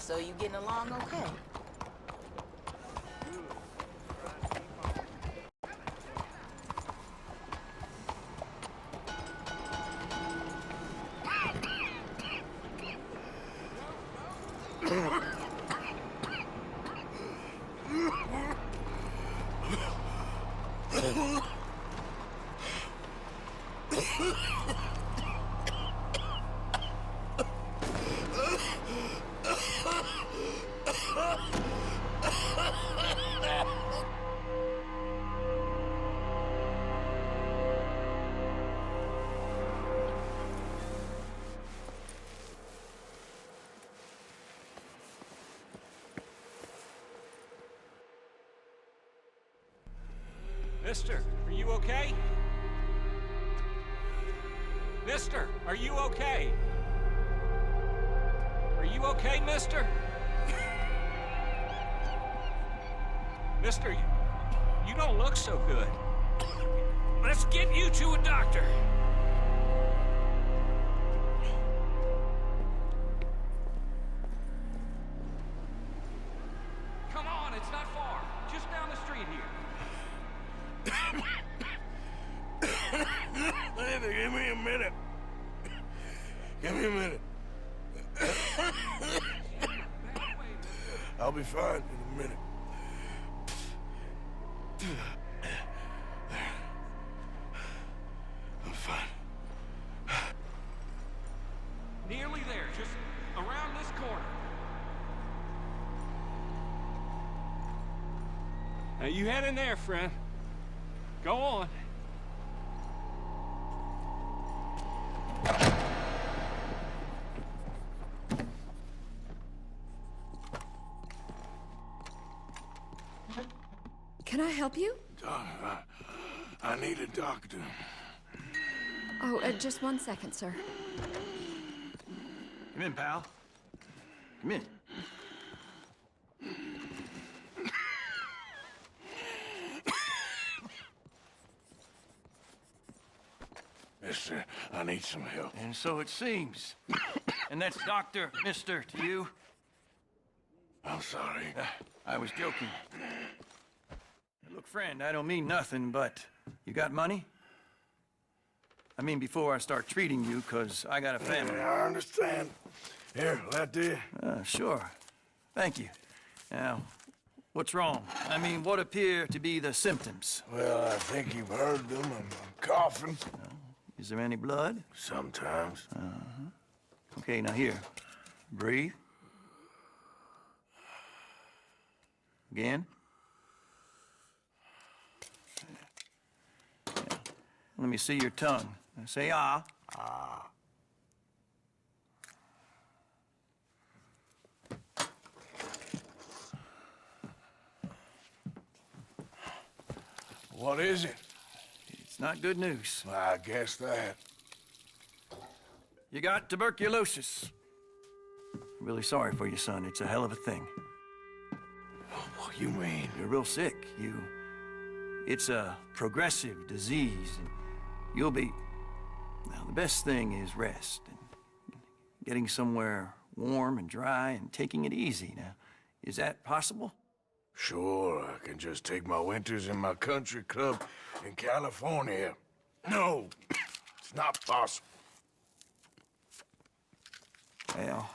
So you getting along okay? Mister, are you okay? Mister, are you okay? Are you okay, mister? Mister, you don't look so good. Let's get you to a doctor. Come on, it's not far. Just down the street here. Give me a minute. Give me a minute. I'll be fine in a minute. I'm fine. Nearly there, just around this corner. Now you head in there, friend. Go on. Can I help you? I need a doctor. Oh, just 1 second, sir. Come in, pal. Come in. Mister, I need some help. And so it seems. And that's Dr. Mister to you? I'm sorry. I was joking. Look, friend, I don't mean nothing, but you got money? I mean, before I start treating you, 'cause I got a family. I understand. Here, that do. Sure. Thank you. Now, what's wrong? I mean, what appear to be the symptoms? Well, I think you've heard them. I'm coughing. Is there any blood? Sometimes. Okay, now here. Breathe. Again. Yeah. Let me see your tongue. Now say ah. Ah. What is it? It's not good news. I guess that. You got tuberculosis. I'm really sorry for you, son. It's a hell of a thing. What you mean? You're real sick. It's a progressive disease, and you'll be... Now, the best thing is rest, and getting somewhere warm and dry, and taking it easy. Now, is that possible? Sure, I can just take my winters in my country club in California. No, it's not possible. Well,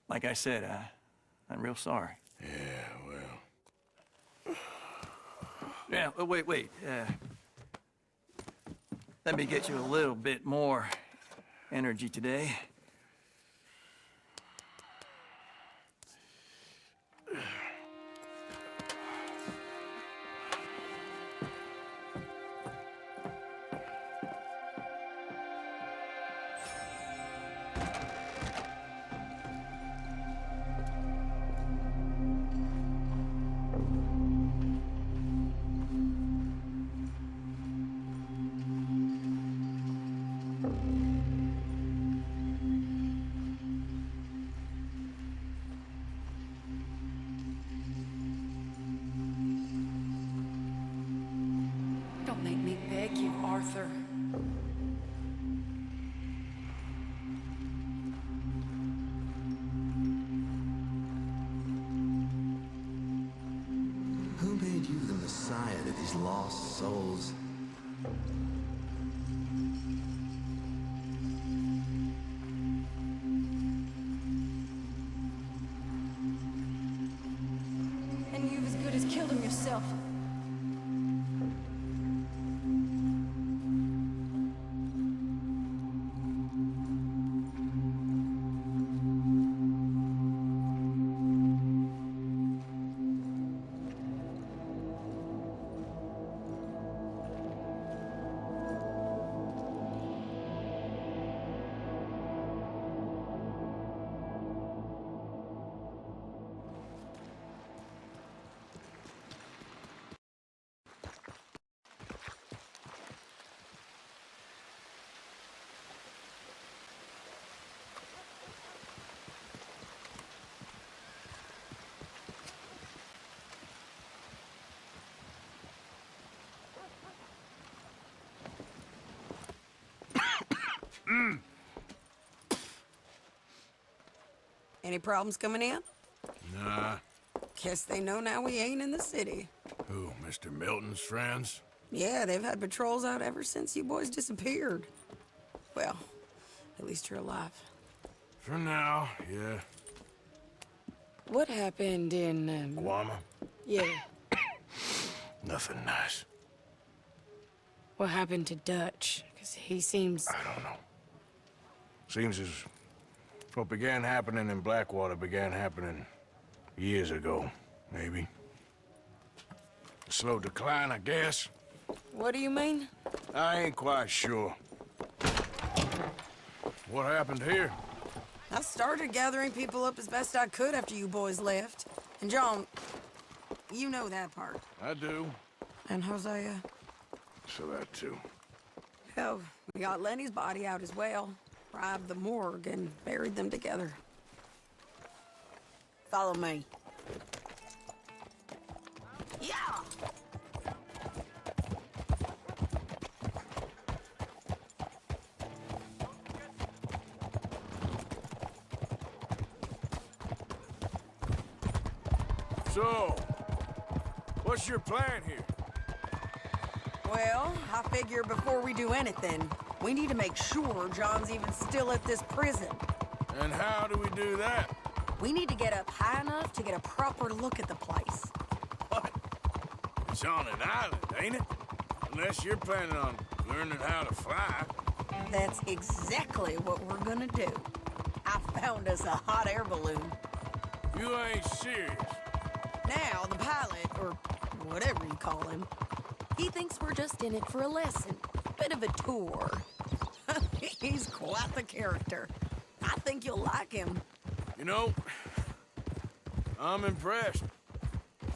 like I said, I'm real sorry. Yeah, well... Yeah, wait. Let me get you a little bit more energy today. lost souls. And you've as good as killed him yourself. Any problems coming in? Nah. Guess they know now we ain't in the city. Who, Mr. Milton's friends? Yeah, they've had patrols out ever since you boys disappeared. Well, at least you're alive. For now, yeah. What happened in, Guama? yeah, Nothing nice. what happened to Dutch? Because he seems... I don't know. Seems as what began happening in Blackwater began happening years ago, maybe. A slow decline, I guess. What do you mean? I ain't quite sure. What happened here? I started gathering people up as best I could after you boys left. And John, you know that part. I do. And Hosea? So that too. Hell, we got Lenny's body out as well. Robbed the morgue and buried them together. Follow me. Yeah! So, what's your plan here? Well, I figure before we do anything, we need to make sure John's even still at this prison. And how do we do that? We need to get up high enough to get a proper look at the place. What? It's on an island, ain't it? Unless you're planning on learning how to fly. That's exactly what we're gonna do. I found us a hot air balloon. You ain't serious. Now, the pilot, or whatever you call him, he thinks we're just in it for a lesson. Bit of a tour. He's quite the character. I think you'll like him. You know, I'm impressed.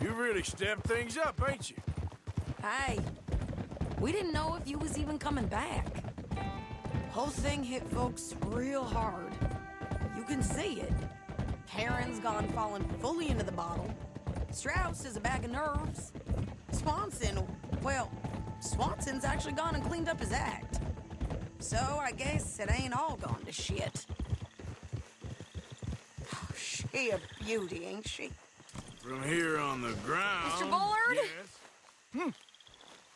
You really stepped things up, ain't you? Hey, we didn't know if you was even coming back. Whole thing hit folks real hard. You can see it. Karen's gone falling fully into the bottle. Strauss is a bag of nerves. Swanson, well, Swanson's actually gone and cleaned up his act. So I guess it ain't all gone to shit. Oh, she a beauty, ain't she? From here on the ground... Mr. Bullard? Yes?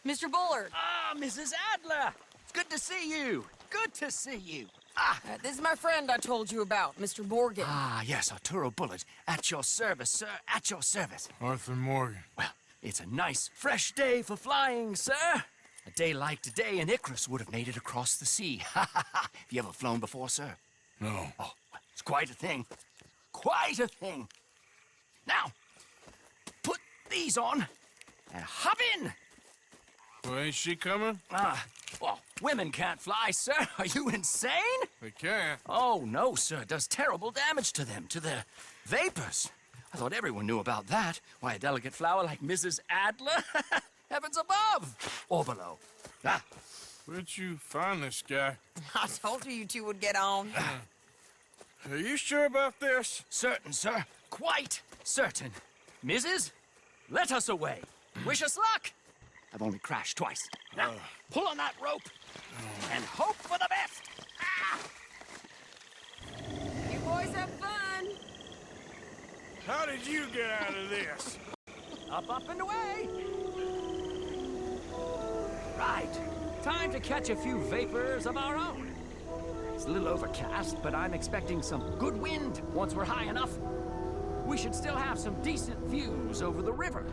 Mr. Bullard, Ah, Mrs. Adler! It's good to see you. Good to see you. this is my friend I told you about, Mr. Morgan. Ah, yes, Arturo Bullard. At your service, sir. At your service. Arthur Morgan. Well, it's a nice, fresh day for flying, sir. A day like today, an Icarus would have made it across the sea. Ha ha ha! Have you ever flown before, sir? No. Oh, it's quite a thing. Quite a thing. Now, put these on and hop in. Well, ain't she coming? Well, women can't fly, sir. Are you insane? They can't. Oh, no, sir. It does terrible damage to them, to their vapors. I thought everyone knew about that. Why, a delicate flower like Mrs. Adler? Heavens above or below. Ah, Where'd you find this guy? I told you two would get on. Are you sure about this? certain, sir. Quite certain. Mrs., let us away. Wish us luck. I've only crashed twice. Now, pull on that rope and hope for the best. Ah! You boys have fun. How did you get out of this? Up, and away. Right. Time to catch a few vapors of our own. It's a little overcast, but I'm expecting some good wind once we're high enough. We should still have some decent views over the river.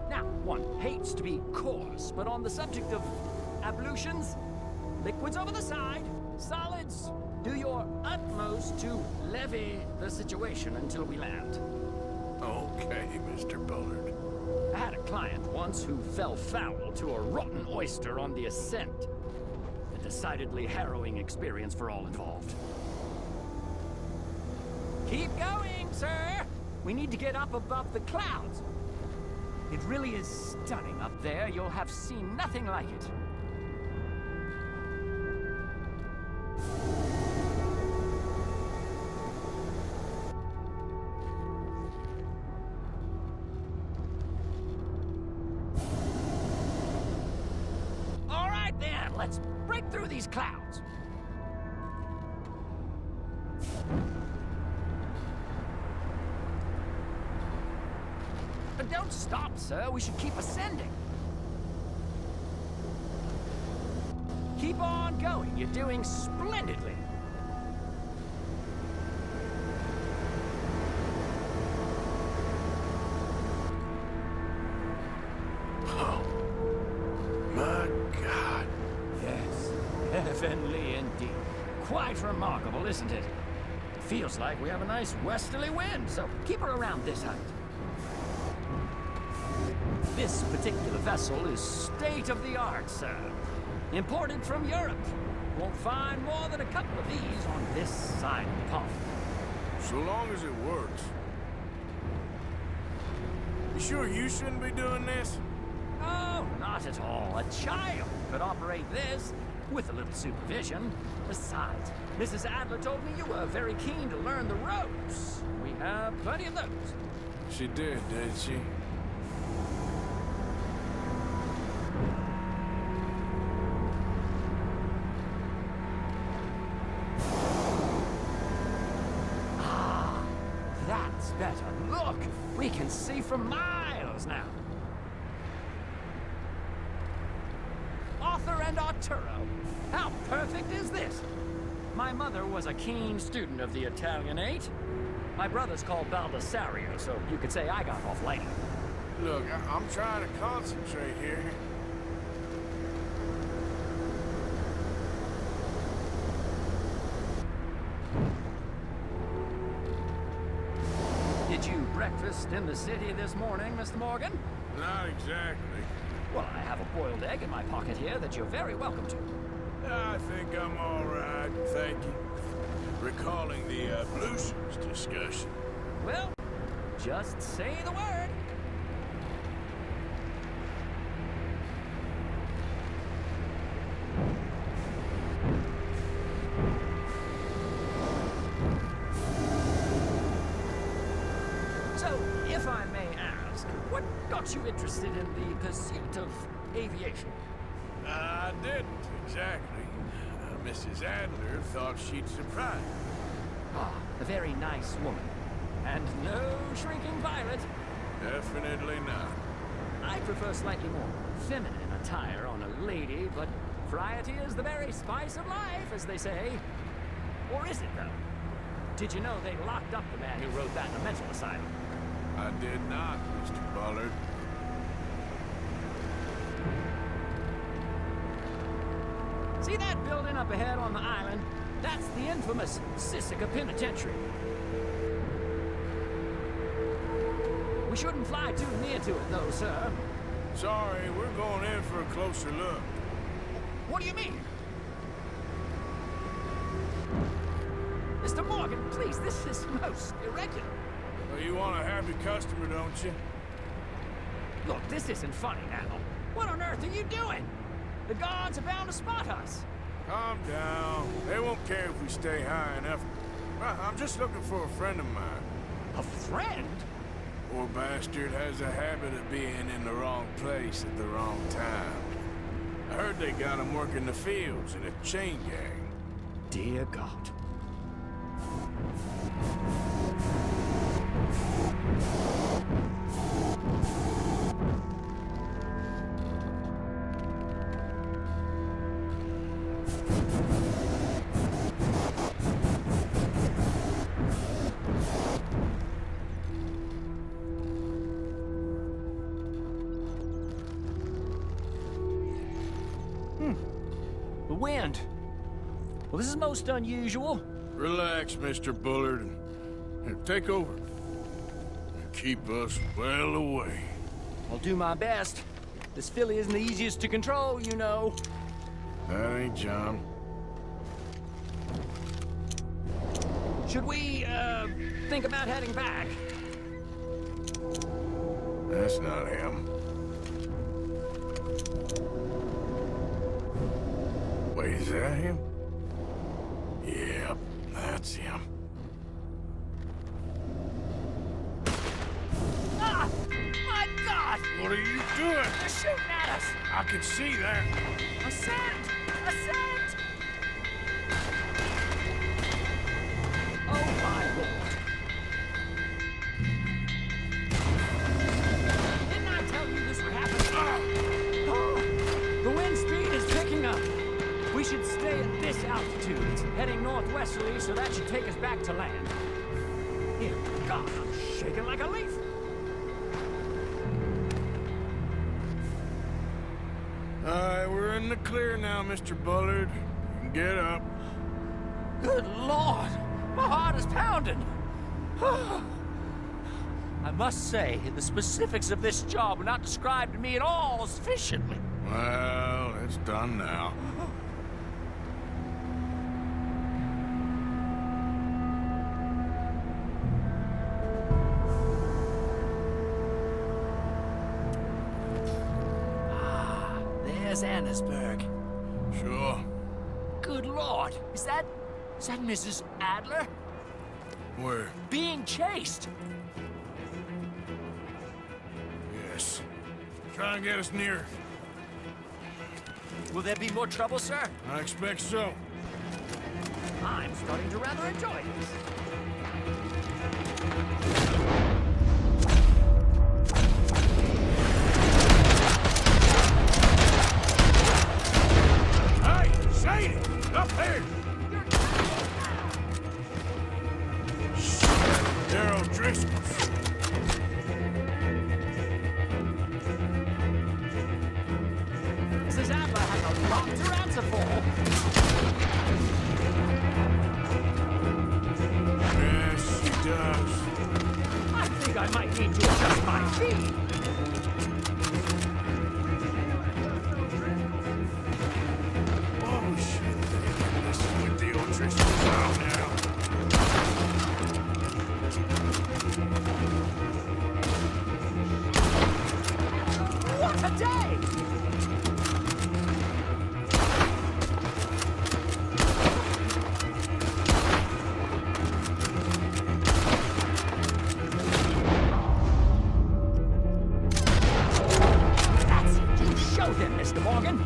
Now, one hates to be coarse, but on the subject of ablutions, liquids over the side, solids, do your utmost to levy the situation until we land. Okay, Mr. Bullard. I had a client once who fell foul to a rotten oyster on the ascent. A decidedly harrowing experience for all involved. Keep going, sir! We need to get up above the clouds. It really is stunning up there. You'll have seen nothing like it. All right, then. Let's break through these clouds. But don't stop, sir. We should keep ascending. Keep on going. You're doing splendidly. Oh, my God. Yes, heavenly indeed. Quite remarkable, isn't it? It feels like we have a nice westerly wind, so keep her around this height. This particular vessel is state-of-the-art, sir. Imported from Europe. Won't find more than a couple of these on this side of the pond. So long as it works. You sure you shouldn't be doing this? Oh, not at all. A child could operate this with a little supervision. Besides, Mrs. Adler told me you were very keen to learn the ropes. We have plenty of those. She did she? That's better. Look, we can see for miles now. Arthur and Arturo. How perfect is this? My mother was a keen student of the Italianate. My brother's called Baldessario, so you could say I got off lighter. Look, I'm trying to concentrate here. Did you breakfast in the city this morning, Mr. Morgan? Not exactly. Well, I have a boiled egg in my pocket here that you're very welcome to. I think I'm all right, thank you. Recalling the ablutions discussion. Well, just say the word. So, if I may ask, what got you interested in the pursuit of aviation? I didn't, exactly. Mrs. Adler thought she'd surprise me. Ah, a very nice woman. And no shrinking violet. Definitely not. I prefer slightly more feminine attire on a lady, but variety is the very spice of life, as they say. Or is it, though? Did you know they locked up the man who wrote that in a mental asylum? I did not, Mr. Bullard. See that building up ahead on the island? That's the infamous Sisika Penitentiary. We shouldn't fly too near to it, though, sir. Sorry, we're going in for a closer look. What do you mean? Mr. Morgan, please, this is most irregular. Well, you want a happy customer, don't you? Look, this isn't funny now. What on earth are you doing? The guards are bound to spot us. Calm down. They won't care if we stay high enough. I'm just looking for a friend of mine. A friend? Poor bastard has a habit of being in the wrong place at the wrong time. I heard they got him working the fields in a chain gang. Dear God. Well, this is most unusual. Relax, Mr. Bullard, and take over. And keep us well away. I'll do my best. This filly isn't the easiest to control, you know. That ain't John. Should we, think about heading back? That's not him. Wait, is that him? Yep, that's him. Ah! My God! What are you doing? They're shooting at us! I can see that. Ascent! Ascent! Oh, my Lord! Didn't I tell you this would happen? Oh, the wind speed is picking up. We should stay at this altitude. It's heading northwesterly, so that should take us back to land. Here, God, I'm shaking like a leaf. All right, we're in the clear now, Mr. Bullard. You can get up. Good Lord! My heart is pounding! I must say, the specifics of this job were not described to me at all sufficiently. Well, it's done now. There's Annesburg. Sure. Good Lord! Is that Mrs. Adler? Where? Being chased! Yes. Try and get us near. Will there be more trouble, sir? I expect so. I'm starting to rather enjoy this. Hey, Sadie! Up here! Daryl Driscoll. Mrs. Adler has a lot to answer for. Yes, she does. I think I might need to adjust my feet. Oh, shit. This is with the old Driscoll's out now. What a day! That's it. You show them, Mr. Morgan.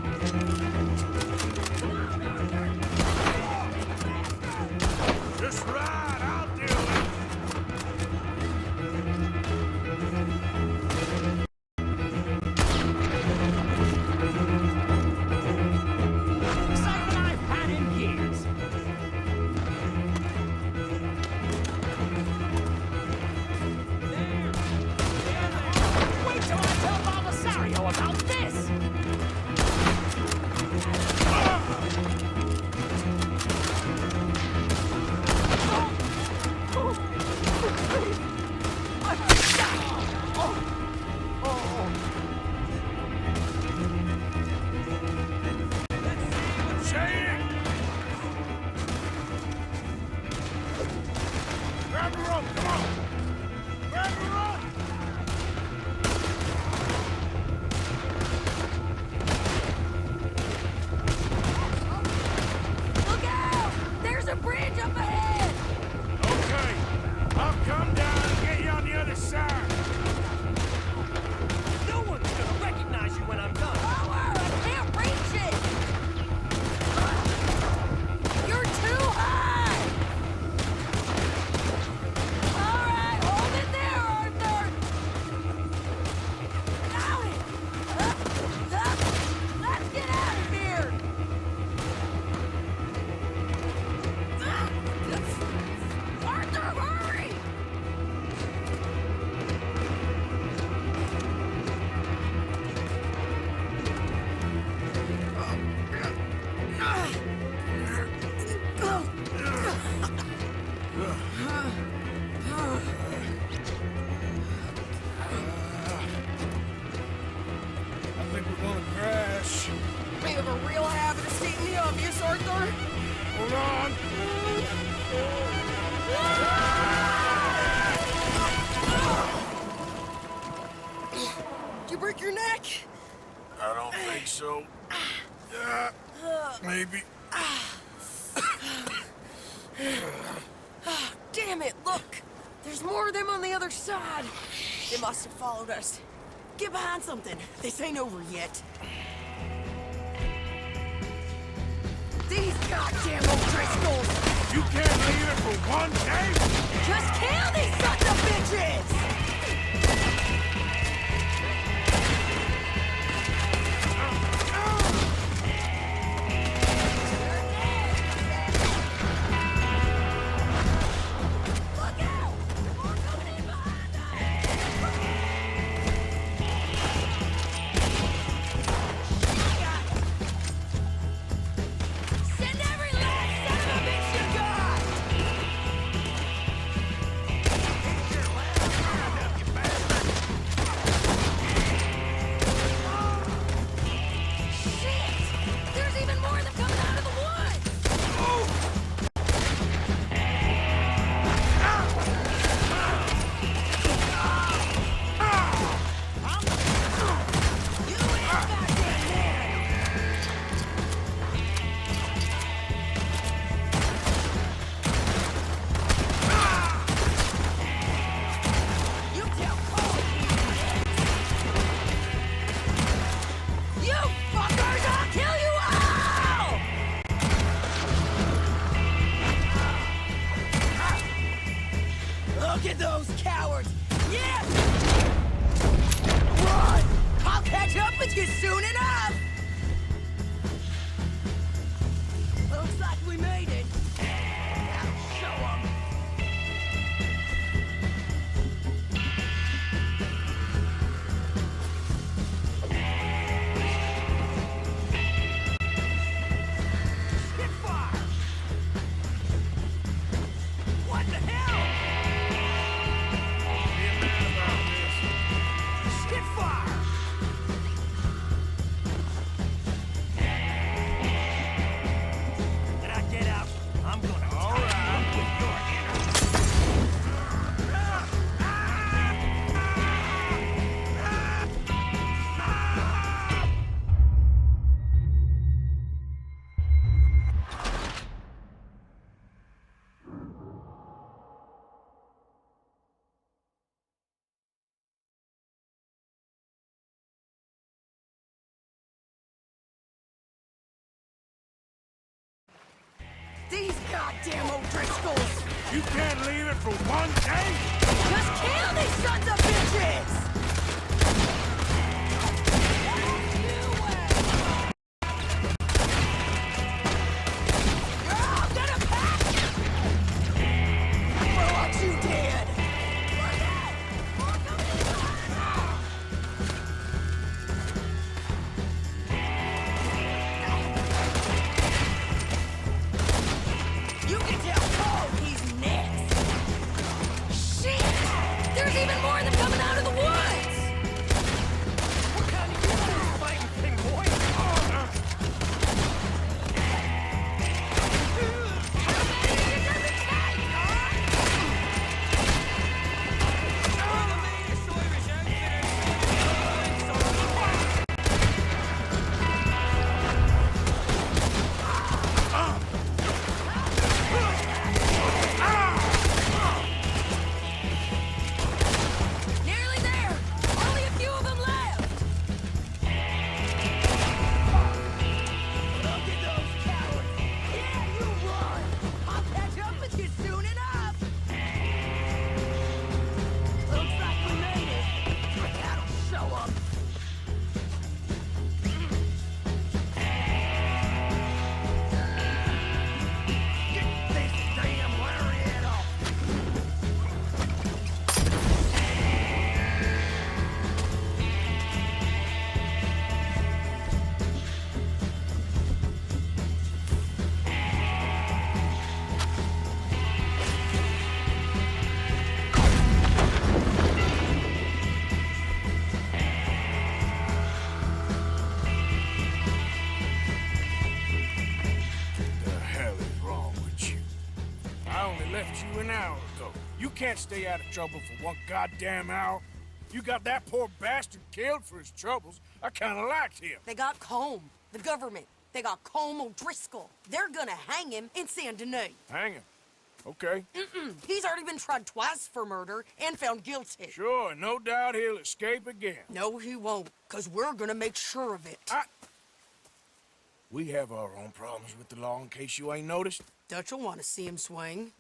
so. Maybe. Damn it, look! There's more of them on the other side. They must have followed us. Get behind something. This ain't over yet. These goddamn O'Driscolls! You can't leave it for one day? Just kill these sons of bitches! Look out! More coming in behind us! Send every last son of a bitch you got! Shit! There's even more of them coming out of the woods! You ain't goddamn man! You tell Cole you fuckers! I'll kill you all! Look at those cowards! Yeah! Run! I'll catch up with you soon enough! Looks like we made it. That'll show 'em. Spitfire! What the hell? Spitfire! Did I get out? I'm gonna tie you up with your energy. These goddamn O'Driscolls! You can't leave it for one day? Just kill these sons of bitches! You're all gonna pack! I want you dead! Look out! More coming in behind us! You can tell Cole he's next! Shit! There's even more of them coming out of the woods! What kind of useless fighting thing, boy? How many does it take, huh? Nearly there! Only a few of them left! Look at those cowards! Yeah, you run! I'll catch up with you soon enough! Looks like we made it! That'll show 'em! Get this damn lariat off! The hell is wrong with you? I only left you an hour ago. You can't stay out of trouble for one goddamn hour. You got that poor bastard killed for his troubles, I kind of liked him. They got Combe, the government. They got Combe O'Driscoll. They're gonna hang him in Saint Denis. Hang him. Okay. He's already been tried twice for murder and found guilty. Sure, no doubt he'll escape again. No, he won't, because we're gonna make sure of it. We have our own problems with the law, in case you ain't noticed. Dutch will want to see him swing.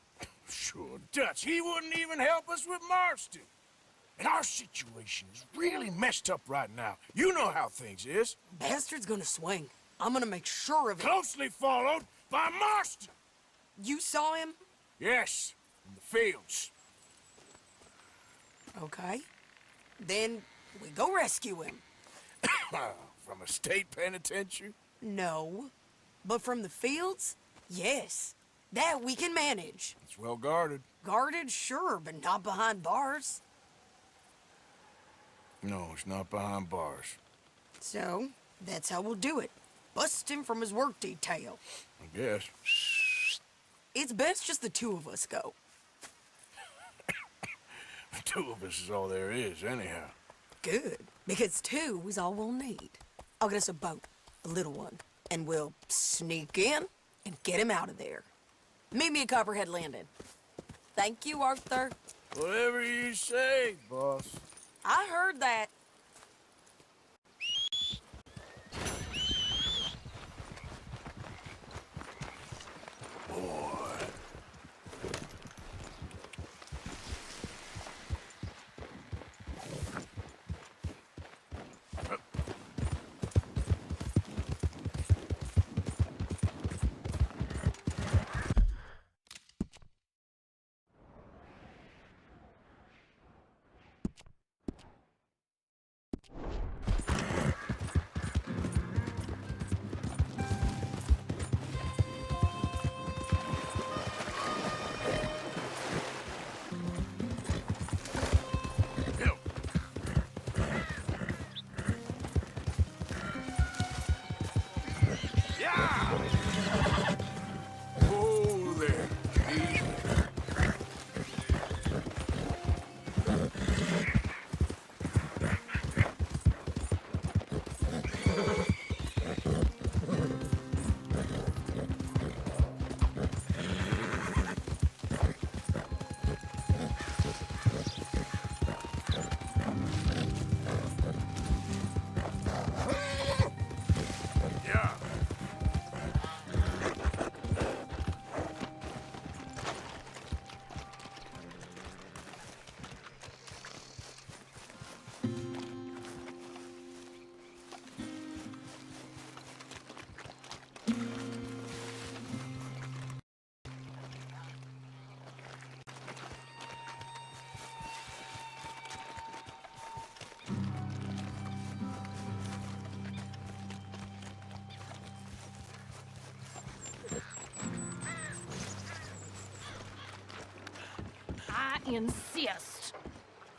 Sure, Dutch, he wouldn't even help us with Marston. And our situation is really messed up right now. You know how things is. Bastard's gonna swing. I'm gonna make sure of it. Closely followed by Marston. You saw him? Yes, in the fields. Okay. Then we go rescue him. From a state penitentiary? No. But from the fields? Yes. That we can manage. It's well guarded. Guarded, sure, but not behind bars. No, it's not behind bars. So, that's how we'll do it. Bust him from his work detail. I guess. It's best just the two of us go. The two of us is all there is, anyhow. Good, because two is all we'll need. I'll get us a boat, a little one, and we'll sneak in and get him out of there. Meet me at Copperhead Landing. Thank you, Arthur. Whatever you say, boss. I heard that. Oh, there. Easy. Yeah. I insist.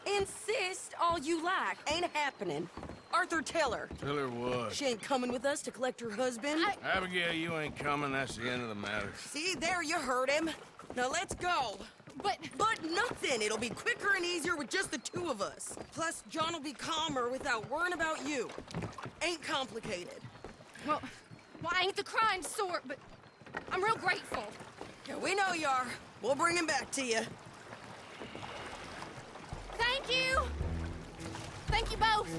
Insist all you like. Ain't happening. Arthur, tell her. Tell her what. She ain't coming with us to collect her husband. Abigail, you ain't coming. That's the end of the matter. See, there you heard him. Now let's go. But Nothing. It'll be quicker and easier with just the two of us. Plus, John will be calmer without worrying about you. Ain't complicated. well, I ain't the crying sort, but I'm real grateful. Yeah, we know you are. We'll bring him back to you. Thank you. Thank you both.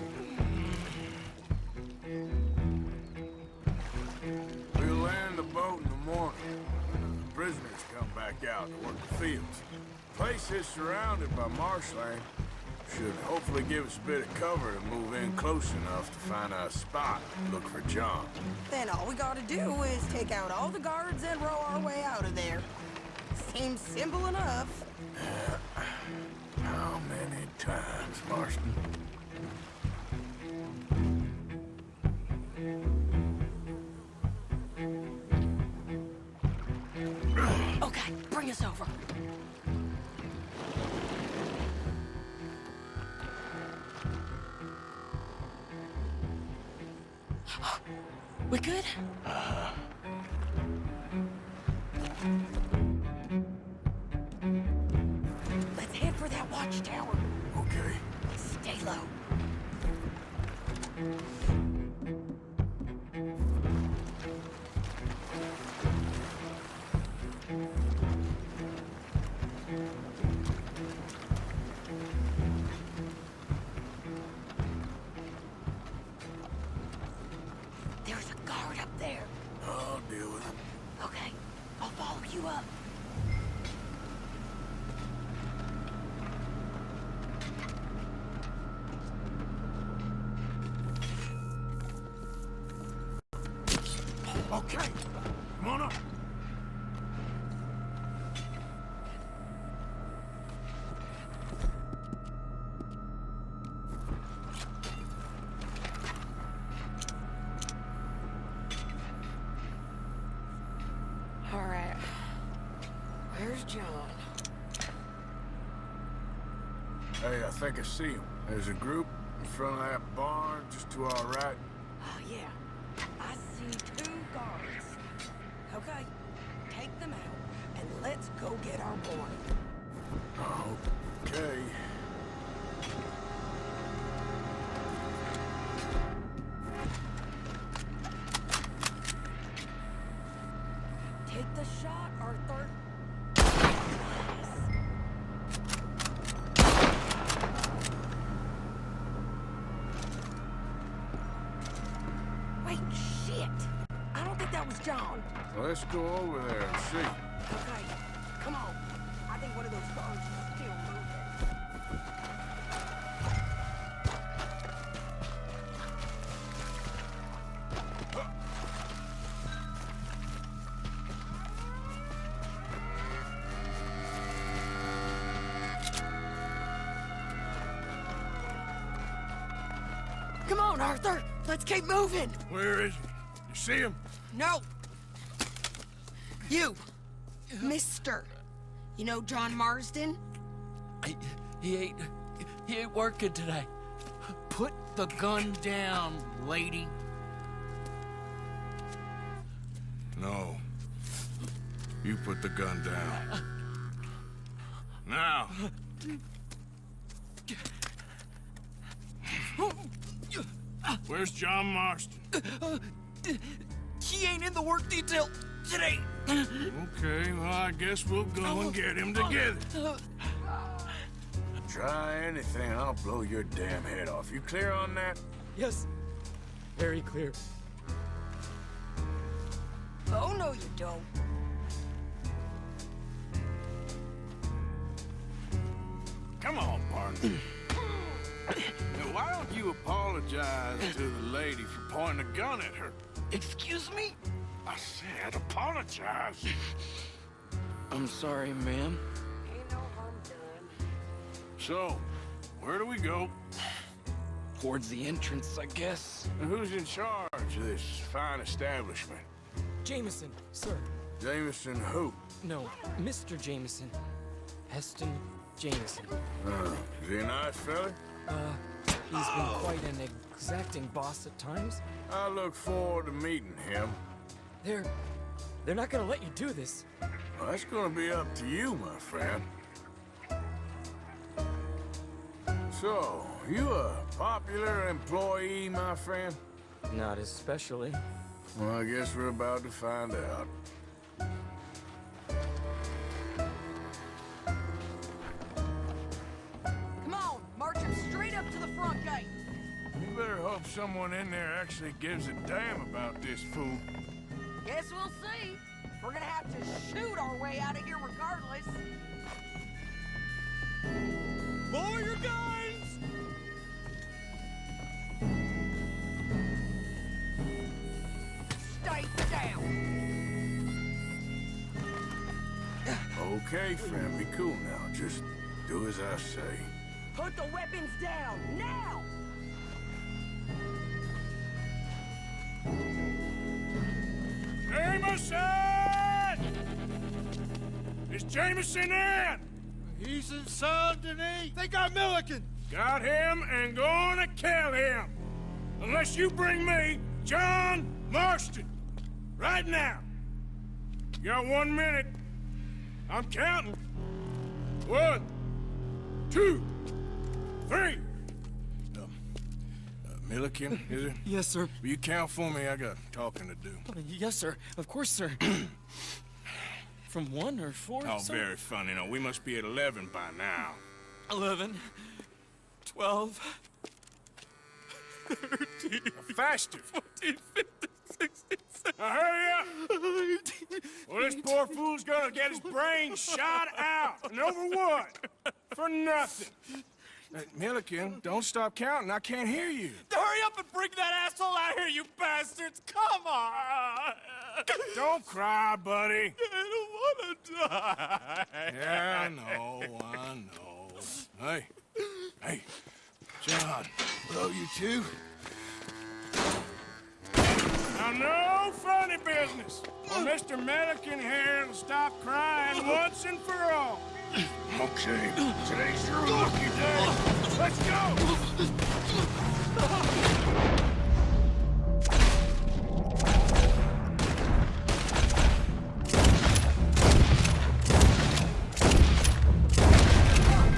We'll land the boat in the morning. The prisoners come back out to work the fields. The place is surrounded by marshland. Should hopefully give us a bit of cover to move in close enough to find a spot and look for John. Then all we gotta do is take out all the guards and row our way out of there. Seems simple enough. How many times, Marston? Okay, bring us over. We good? Let's head for that watchtower. Okay. Stay low. There's a guard up there. I'll deal with it. Okay, I'll follow you up. Okay, come on up. All right. Where's John? Hey, I think I see him. There's a group in front of that barn just to our right. Oh, yeah. I see 2 guards. Okay, take them out, and let's go get our boy. Okay. Take the shot, Arthur. Wait, shit! I don't think that was John. Let's go over there and see. Okay, come on. I think one of those guards is still moving. Come on, Arthur. Let's keep moving. Where is he? You see him? No. You, Mister. You know John Marsden? He ain't working today. Put the gun down, lady. No. You put the gun down. Now. Where's John Marston? He ain't in the work detail today. Okay, well, I guess we'll go and get him together. Try anything, and I'll blow your damn head off. You clear on that? Yes, very clear. Oh, no, you don't. Come on, partner. Now, why don't you apologize to the lady for pointing a gun at her? Excuse me? I said apologize. I'm sorry, ma'am. Ain't no harm done. So, where do we go? Towards the entrance, I guess. And who's in charge of this fine establishment? Jameson, sir. Jameson who? No, Mr. Jameson. Heston Jameson. Is he a nice fella? He's been quite an exacting boss at times. I look forward to meeting him. They're not gonna let you do this. Well, that's gonna be up to you, my friend. So, you a popular employee, my friend? Not especially. Well, I guess we're about to find out. Come on, march him straight up to the front gate. You better hope someone in there actually gives a damn about this fool. Guess we'll see. We're gonna have to shoot our way out of here regardless. Lower your guns! Stay down. Okay, friend, be cool now. Just do as I say. Put the weapons down, now! Jameson! Is Jameson in? He's in Saint Denis. They got Milliken. Got him and gonna kill him. Unless you bring me John Marston. Right now. You got 1 minute. I'm counting. 1, 2, 3. Milliken, is it? Yes, sir. Will you count for me? I got talking to do. Yes, sir. Of course, sir. from 1 or 4. Oh, very funny. No, we must be at 11 by now. 11, 12, 13, Faster. 14, 15, 16, 17. Now hurry up! Well, this poor fool's gonna get his brains shot out. And over what? For nothing. Milliken, don't stop counting. I can't hear you. Hurry up and bring that asshole out here, you bastards! Come on! Don't cry, buddy. I don't want to die. Yeah, I know. Hey, John. Hello, you two. Now, no funny business. Well, Mr. Milliken here will stop crying once and for all. Okay, today's your lucky day. Let's go!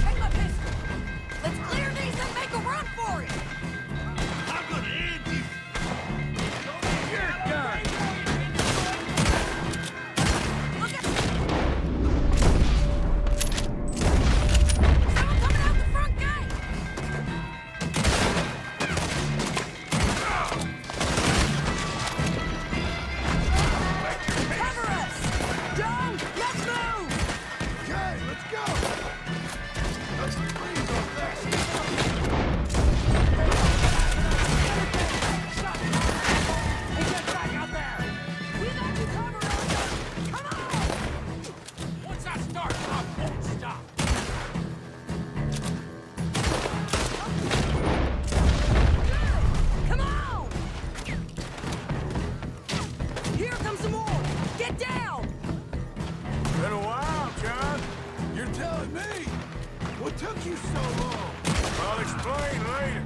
Take my pistol. Let's clear these and make a run for it. I'm gonna end you. You're done. Look at someone coming out the front gate. Cover us. John, let's move. Okay, let's go. Let's freeze on that. We got you covered, Arthur. Come on. Once I start, I won't stop. Come on! Here comes some more! Get down! Been a while, John. You're telling me? What took you so long? I'll explain later.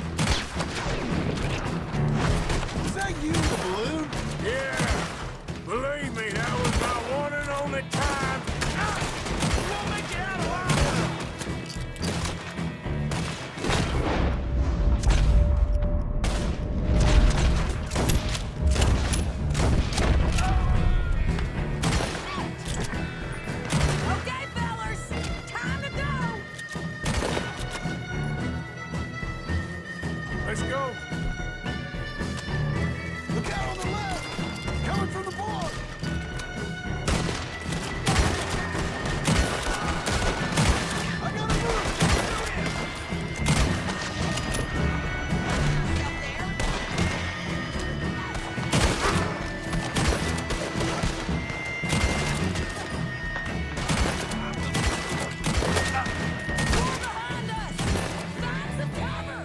Was that you in the balloon? Yeah, believe me, that was my one and only time. We'll make you out alive. Okay, fellas! Time to go! Let's go. Look out on the left! Coming from the board! I gotta move! See up there? Door behind us! Find some cover!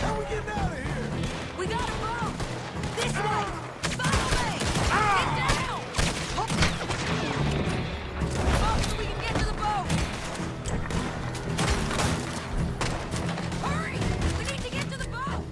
How we getting out of here? We got a boat! This way! Follow me! Get down! Up so we can get to the boat! Hurry! We need to get to the boat!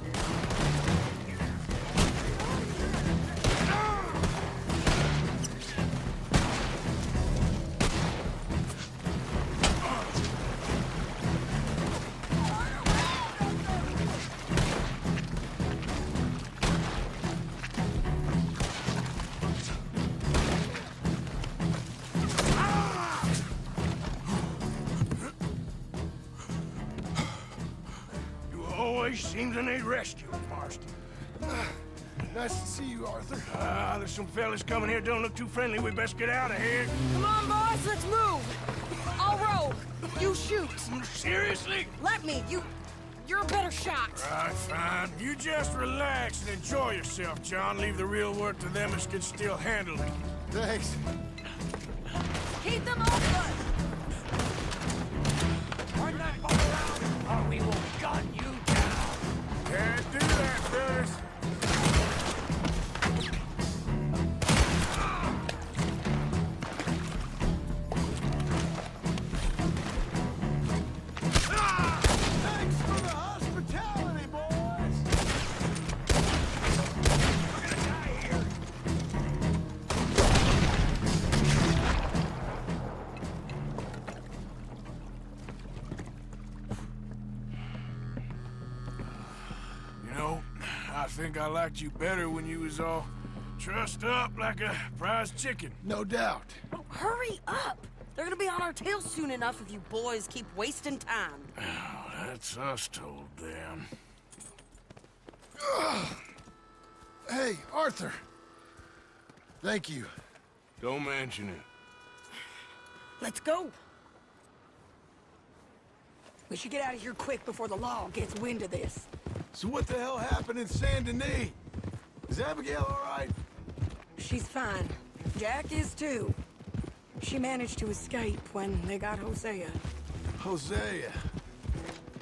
You always seem to need rescuing, Marston. Nice to see you, Arthur. There's some fellas coming here. Don't look too friendly. We best get out of here. Come on, boys, let's move! I'll row! You shoot! Seriously? Let me! You're a better shot! Right, fine. You just relax and enjoy yourself, John. Leave the real work to them as can still handle it. Thanks. Keep them open! Turn that boat around, or we will gun you down. Can't do that, think I liked you better when you was all trussed up like a prize chicken. No doubt. Oh, hurry up! They're gonna be on our tails soon enough if you boys keep wasting time. Oh, that's us told them. Hey, Arthur. Thank you. Don't mention it. Let's go. We should get out of here quick before the law gets wind of this. So what the hell happened in Saint Denis? Is Abigail all right? She's fine. Jack is too. She managed to escape when they got Hosea. Hosea.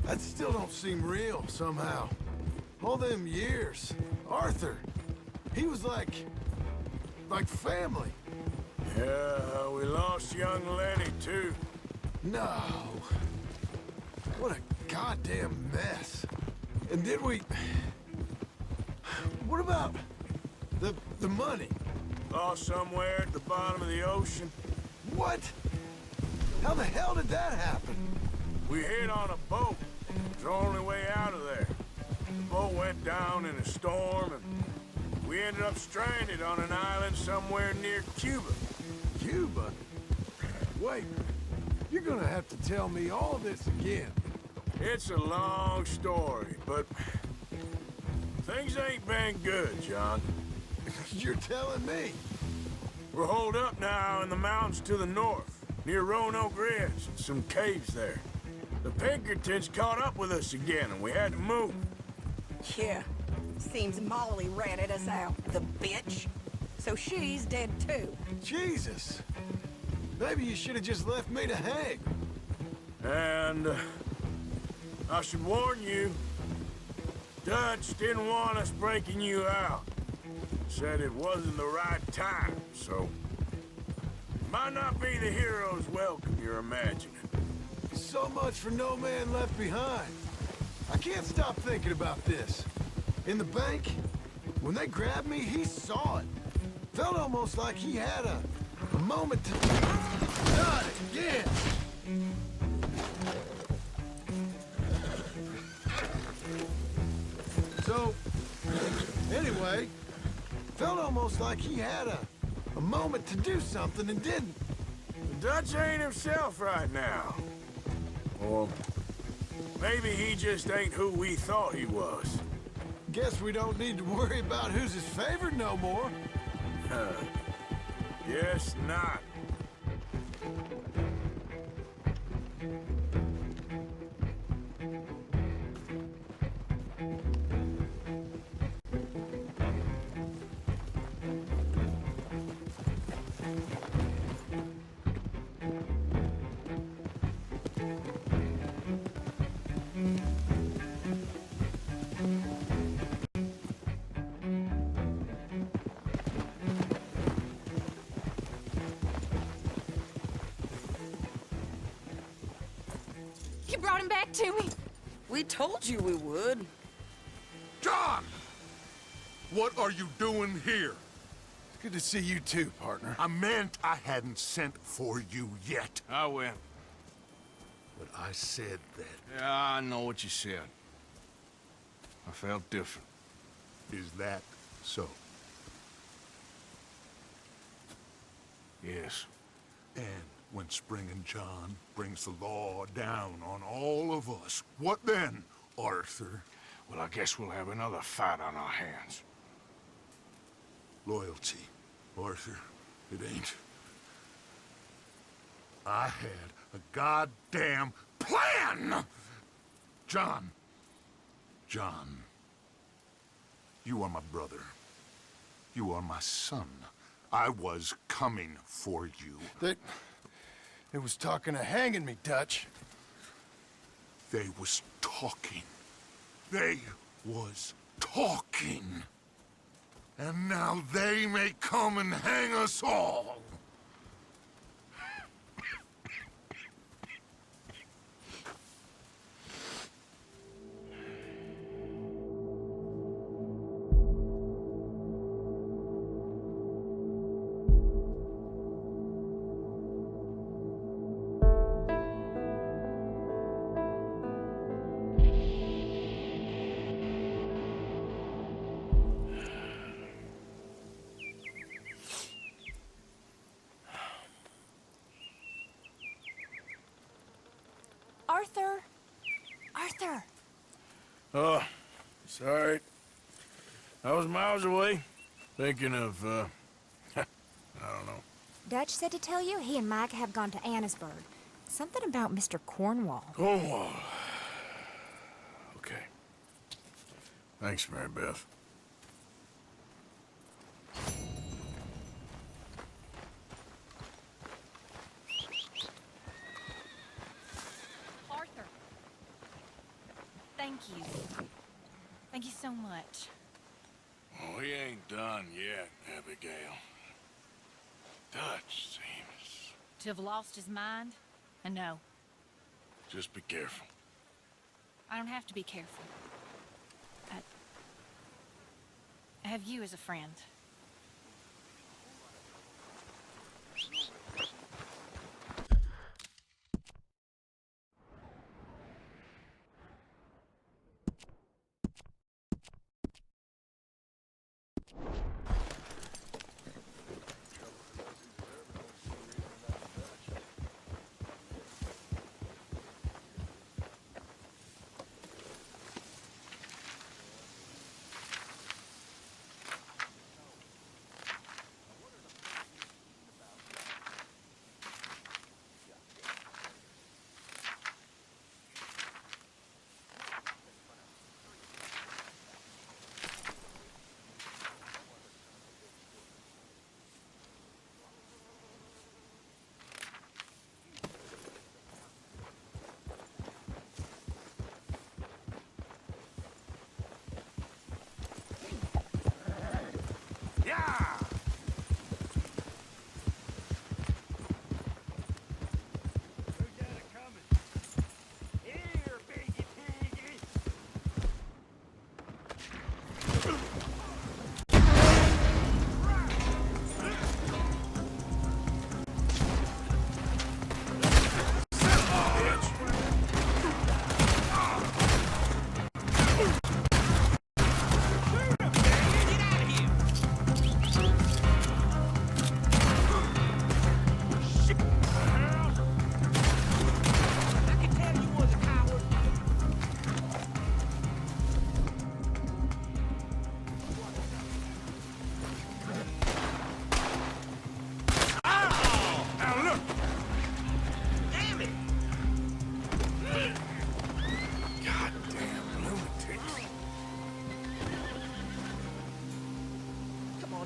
That still don't seem real, somehow. All them years. Arthur. He was like family. Yeah, we lost young Lenny, too. No. What a goddamn mess. And did we... What about the money? Lost somewhere at the bottom of the ocean. What? How the hell did that happen? We hit on a boat. It was the only way out of there. The boat went down in a storm, and we ended up stranded on an island somewhere near Cuba. Cuba? Wait, you're gonna have to tell me all this again. It's a long story, but things ain't been good, John. You're telling me? We're holed up now in the mountains to the north, near Roanoke Ridge, and some caves there. The Pinkertons caught up with us again, and we had to move. Yeah. Seems Molly ratted us out, the bitch. So she's dead too. Jesus. Maybe you should have just left me to hang. And I should warn you, Dutch didn't want us breaking you out. Said it wasn't the right time, so might not be the hero's welcome you're imagining. So much for no man left behind. I can't stop thinking about this. In the bank, when they grabbed me, he saw it. Felt almost like he had a moment to... Not again! So, anyway, felt almost like he had a moment to do something and didn't. Dutch ain't himself right now. Or maybe he just ain't who we thought he was. Guess we don't need to worry about who's his favorite no more. Guess not. You brought him back to me. We told you we would. John! What are you doing here? Good to see you too, partner. I meant I hadn't sent for you yet. I went. But I said that. Yeah, I know what you said. I felt different. Is that so? Yes. And when Spring and John brings the law down on all of us, what then, Arthur? Well, I guess we'll have another fight on our hands. Loyalty, Arthur, it ain't. I had a goddamn plan! John, you are my brother. You are my son. I was coming for you. They was talking of hanging me, Dutch. They was talking. They was talking. And now they may come and hang us all. Arthur. Arthur. Oh, sorry. I was miles away, thinking of, I don't know. Dutch said to tell you he and Mike have gone to Annisburg. Something about Mr. Cornwall. Cornwall. Okay. Thanks, Mary Beth. Arthur. Thank you. Thank you so much. Oh, we ain't done yet, Abigail. Dutch seems... To have lost his mind? And no, Just be careful. I don't have to be careful. I have you as a friend.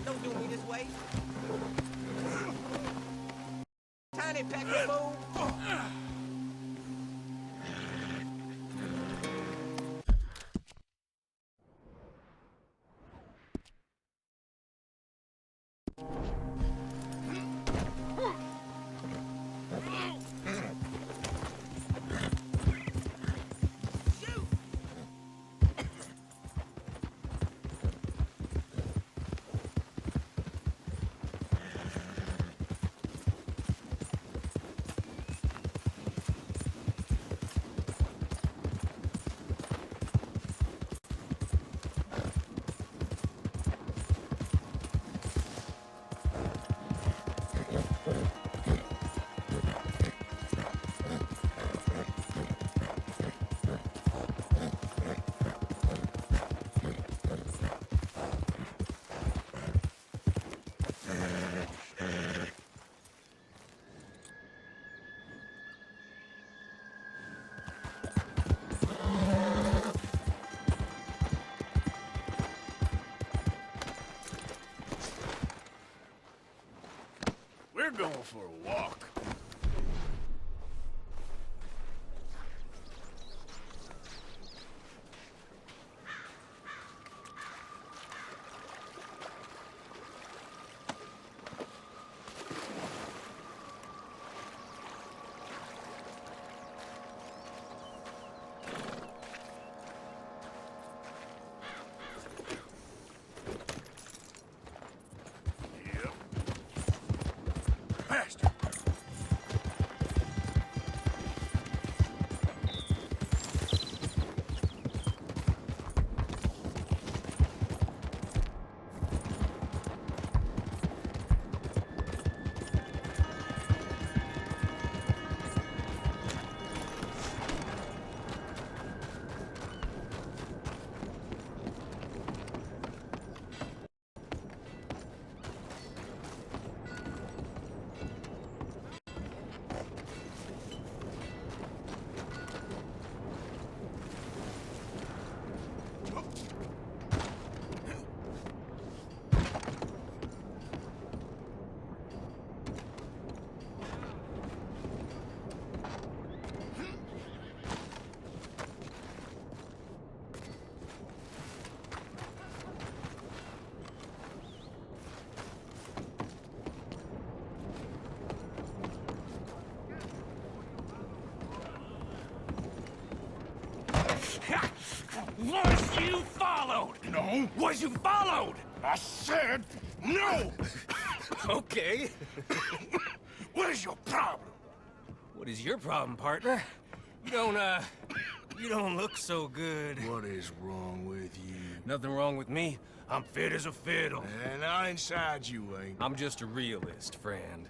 Don't do me this way. Tiny peckable. We're going for a walk. Bastard! wrong Was you followed? I said no! Okay. What is your problem? What is your problem, partner? You don't look so good. What is wrong with you? Nothing wrong with me. I'm fit as a fiddle. And I inside you ain't. I'm just a realist, friend.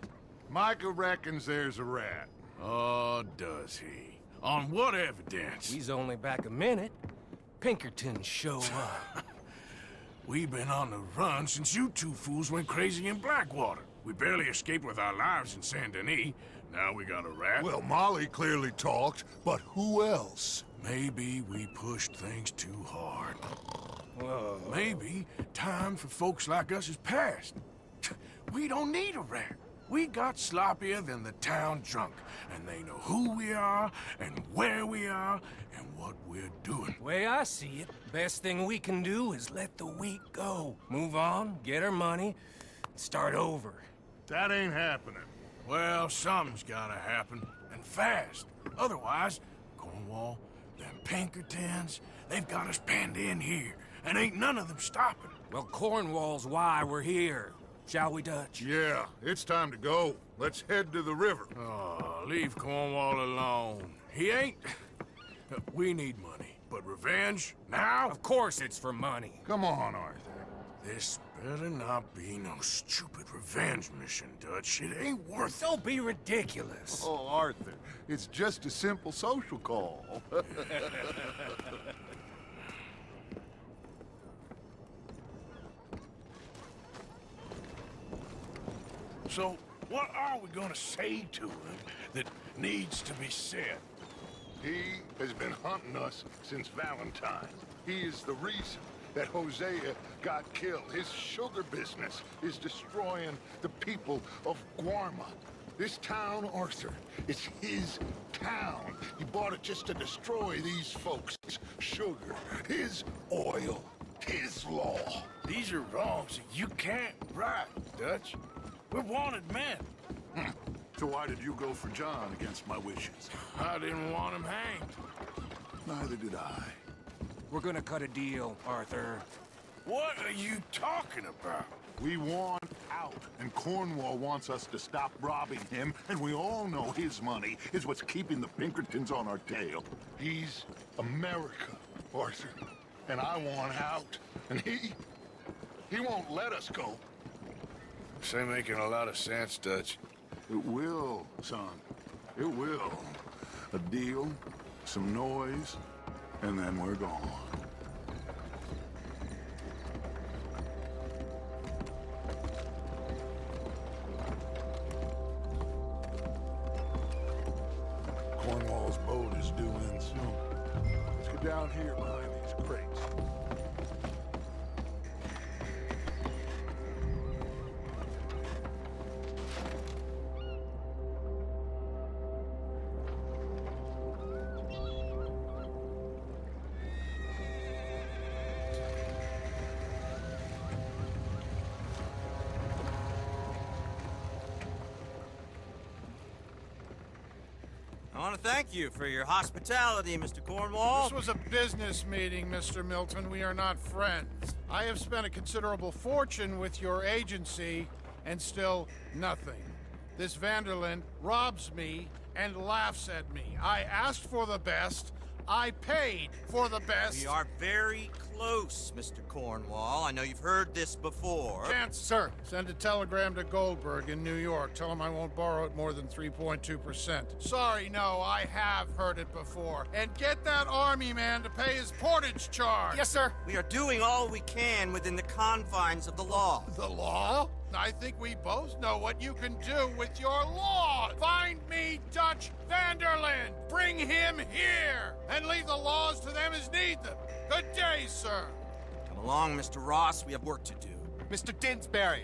Micah reckons there's a rat. Oh, does he? On what evidence? We's only back a minute. Pinkerton show up. We've been on the run since you two fools went crazy in Blackwater. We barely escaped with our lives in Saint Denis. Now we got a rat. Well, Molly clearly talked, but who else? Maybe we pushed things too hard. Whoa. Maybe time for folks like us is past. We don't need a rat. We got sloppier than the town drunk, and they know who we are, and where we are, and what we're doing. Way I see it, best thing we can do is let the week go. Move on, get our money, start over. That ain't happening. Well, something's gotta happen, and fast. Otherwise, Cornwall, them Pinkertons, they've got us penned in here, and ain't none of them stopping. Well, Cornwall's why we're here. Shall we, Dutch? Yeah, it's time to go. Let's head to the river. Oh, leave Cornwall alone. He ain't... We need money, but revenge, now? Of course it's for money. Come on, Arthur. This better not be no stupid revenge mission, Dutch. It ain't worth it. Don't be ridiculous. Oh, Arthur, it's just a simple social call. So, what are we gonna say to him that needs to be said? He has been hunting us since Valentine. He is the reason that Hosea got killed. His sugar business is destroying the people of Guarma. This town, Arthur, it's his town. He bought it just to destroy these folks. His sugar, his oil, his law. These are wrongs that you can't right, Dutch. We're wanted men. So why did you go for John against my wishes? I didn't want him hanged. Neither did I. We're gonna cut a deal, Arthur. What are you talking about? We want out, and Cornwall wants us to stop robbing him, and we all know his money is what's keeping the Pinkertons on our tail. He's America, Arthur, and I want out, and he won't let us go. This ain't making a lot of sense, Dutch. It will, son. It will. A deal, some noise, and then we're gone. Cornwall's boat is due in soon. Let's get down here behind these crates. I want to thank you for your hospitality, Mr. Cornwall. This was a business meeting, Mr. Milton. We are not friends. I have spent a considerable fortune with your agency, and still nothing. This Vanderlyn robs me and laughs at me. I asked for the best. I paid for the best. We are very close, Mr. Cornwall. I know you've heard this before. Chance, sir. Send a telegram to Goldberg in New York. Tell him I won't borrow at more than 3.2%. Sorry, no, I have heard it before. And get that army man to pay his portage charge. Yes, sir. We are doing all we can within the confines of the law. The law? I think we both know what you can do with your law. Find me Dutch Vanderlyn. Bring him here. And leave the laws to them as need them. Good day, sir. Come along, Mr. Ross. We have work to do. Mr. Didsbury.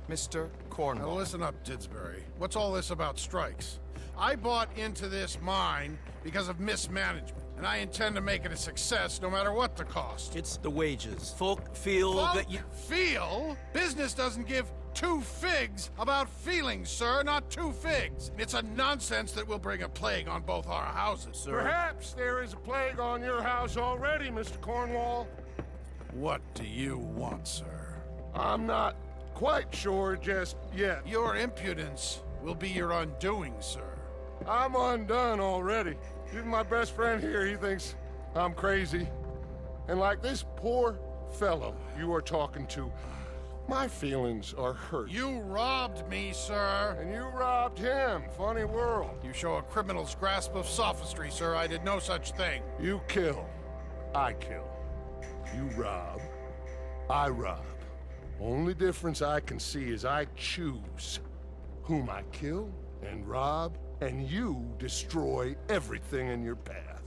Mr. Cornwall. Now listen up, Didsbury. What's all this about strikes? I bought into this mine because of mismanagement, and I intend to make it a success no matter what the cost. It's the wages. Folk feel that you... Feel? Business doesn't give two figs about feelings, sir, not two figs. It's a nonsense that will bring a plague on both our houses, sir. Perhaps there is a plague on your house already, Mr. Cornwall. What do you want, sir? I'm not quite sure just yet. Your impudence will be your undoing, sir. I'm undone already. Even my best friend here, he thinks I'm crazy. And like this poor fellow you are talking to, my feelings are hurt. You robbed me, sir. And you robbed him. Funny world. You show a criminal's grasp of sophistry, sir. I did no such thing. You kill. I kill. You rob. I rob. Only difference I can see is I choose whom I kill and rob, and you destroy everything in your path.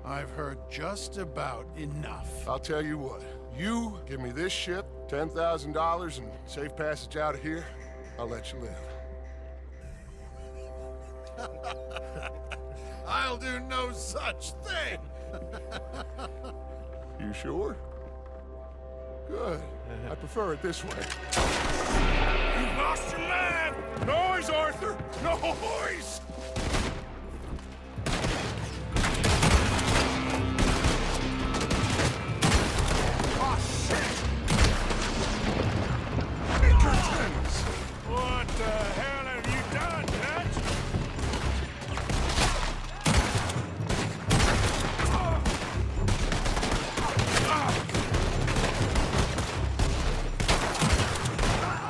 I've heard just about enough. I'll tell you what. You give me this ship, $10,000, and safe passage out of here, I'll let you live. I'll do no such thing. You sure? Good. I prefer it this way. You've lost your man! Noise, Arthur! Noise! What the hell have you done, Dutch?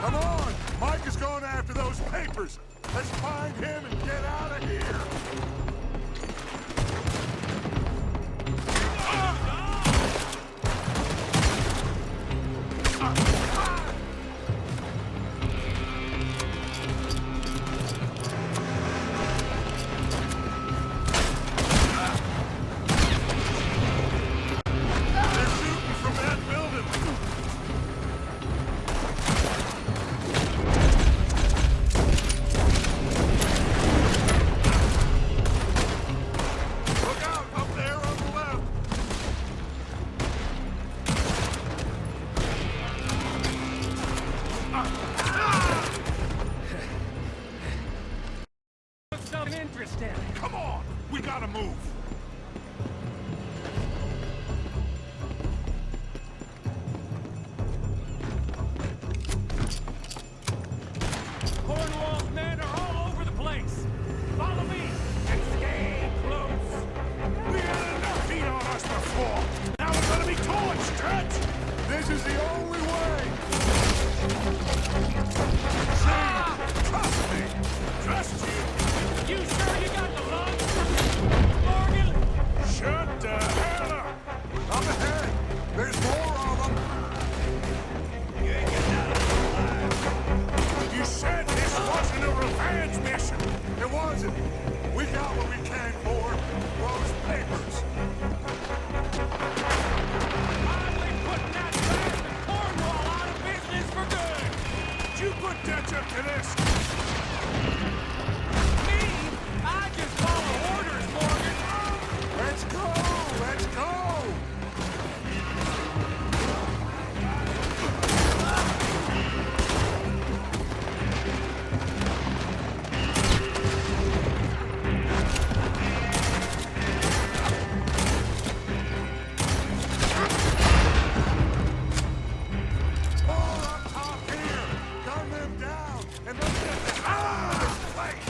Come on! Mike is going after those papers. Let's find him and get out of here. Something interesting. Come on! We gotta move! Cornwall's men are all over the place. Follow me and stay close. We had enough heat on us before! Now we're gonna be torched, Dutch! This is the only way! Trust me! Trust you! You sure you got the lungs? Morgan? Shut the hell up! Up ahead! There's more of them! You ain't getting out of here alive! You said this wasn't a revenge mission! It wasn't! We got what we came for! Those papers! Finally putting that bastard Cornwall out of business for good. Did you put Dutch up to this? Me? I just follow orders, Morgan. Let's go! Let's go! More up top here! Gun them down! And let's get the hell out of this place!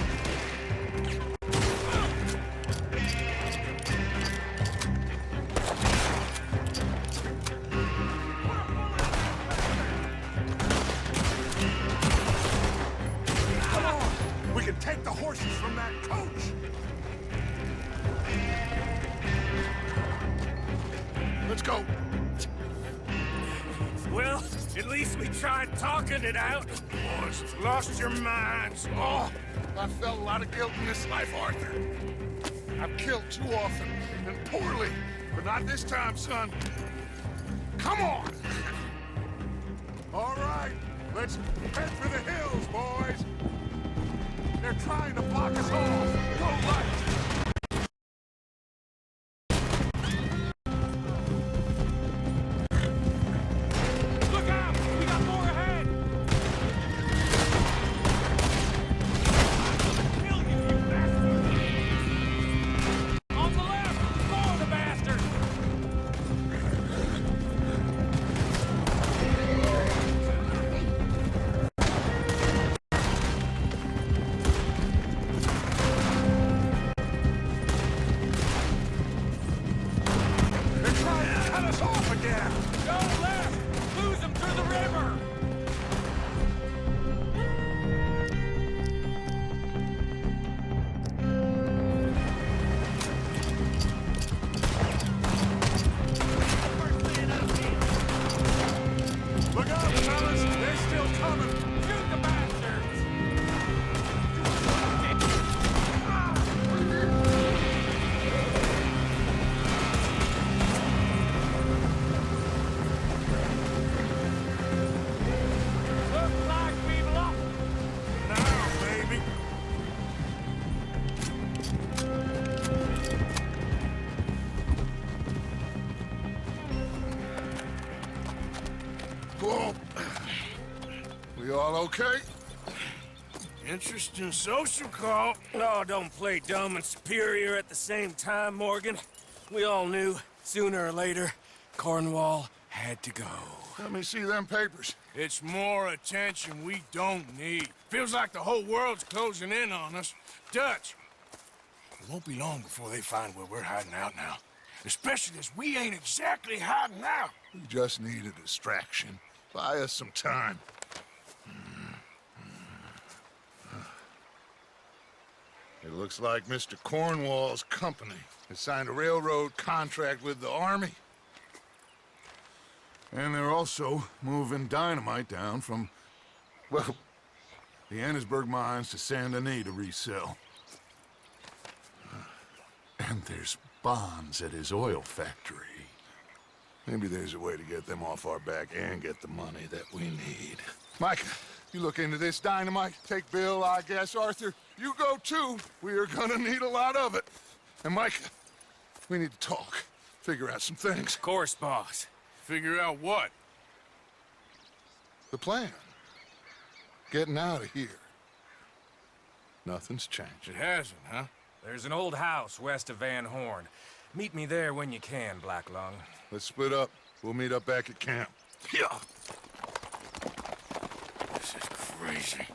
Come on! We can take the horses from that coach! Let's go! Well, at least we tried talking it out. Boys, lost your minds. Oh, I felt a lot of guilt in this life, Arthur. I've killed too often, and poorly, but not this time, son. Come on! All right, let's head for the hills, boys. They're trying to block us off. Go right. Look out! We got more ahead! Kill you, you bastard! On the left! More of the bastard! Look out, fellas! They're still coming! Shoot the bastards! Looks like we've lost now, baby. Whoa. We all okay? Interesting social call. Oh, don't play dumb and superior at the same time, Morgan. We all knew, sooner or later, Cornwall had to go. Let me see them papers. It's more attention we don't need. Feels like the whole world's closing in on us. Dutch, it won't be long before they find where we're hiding out now. Especially as we ain't exactly hiding out. We just need a distraction. Buy us some time. It looks like Mr. Cornwall's company has signed a railroad contract with the Army. And they're also moving dynamite down from, well, the Annesburg mines to Saint Denis to resell. And there's bonds at his oil factory. Maybe there's a way to get them off our back and get the money that we need. Micah, you look into this dynamite. Take Bill, I guess. Arthur, you go too. We are gonna need a lot of it. And Micah, we need to talk. Figure out some things. Of course, boss. Figure out what? The plan. Getting out of here. Nothing's changed. It hasn't, huh? There's an old house west of Van Horn. Meet me there when you can, Black Lung. Let's split up. We'll meet up back at camp. Yeah. This is crazy.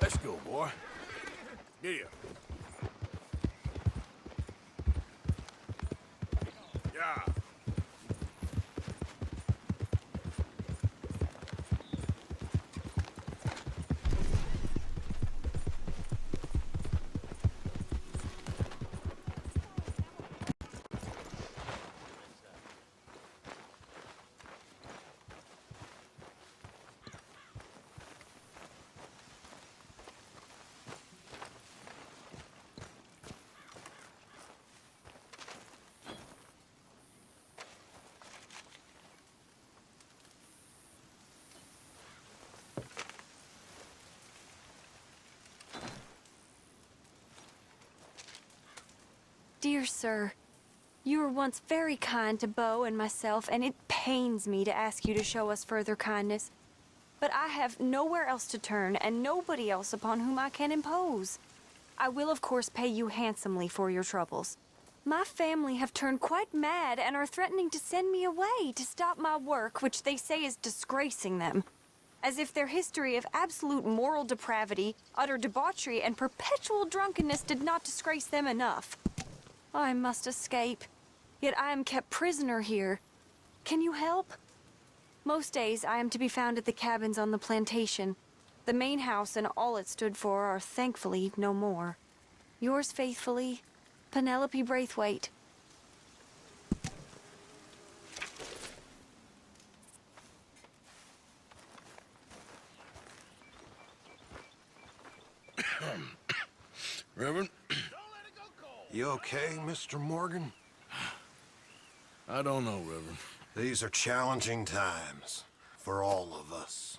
Let's go, boy. Yeah. Yeah. Dear sir, you were once very kind to Beau and myself, and it pains me to ask you to show us further kindness. But I have nowhere else to turn, and nobody else upon whom I can impose. I will, of course, pay you handsomely for your troubles. My family have turned quite mad and are threatening to send me away to stop my work, which they say is disgracing them. As if their history of absolute moral depravity, utter debauchery, and perpetual drunkenness did not disgrace them enough. I must escape, yet I am kept prisoner here. Can you help? Most days I am to be found at the cabins on the plantation. The main house and all it stood for are thankfully no more. Yours faithfully, Penelope Braithwaite. Reverend? You okay, Mr. Morgan? I don't know, Reverend. These are challenging times for all of us.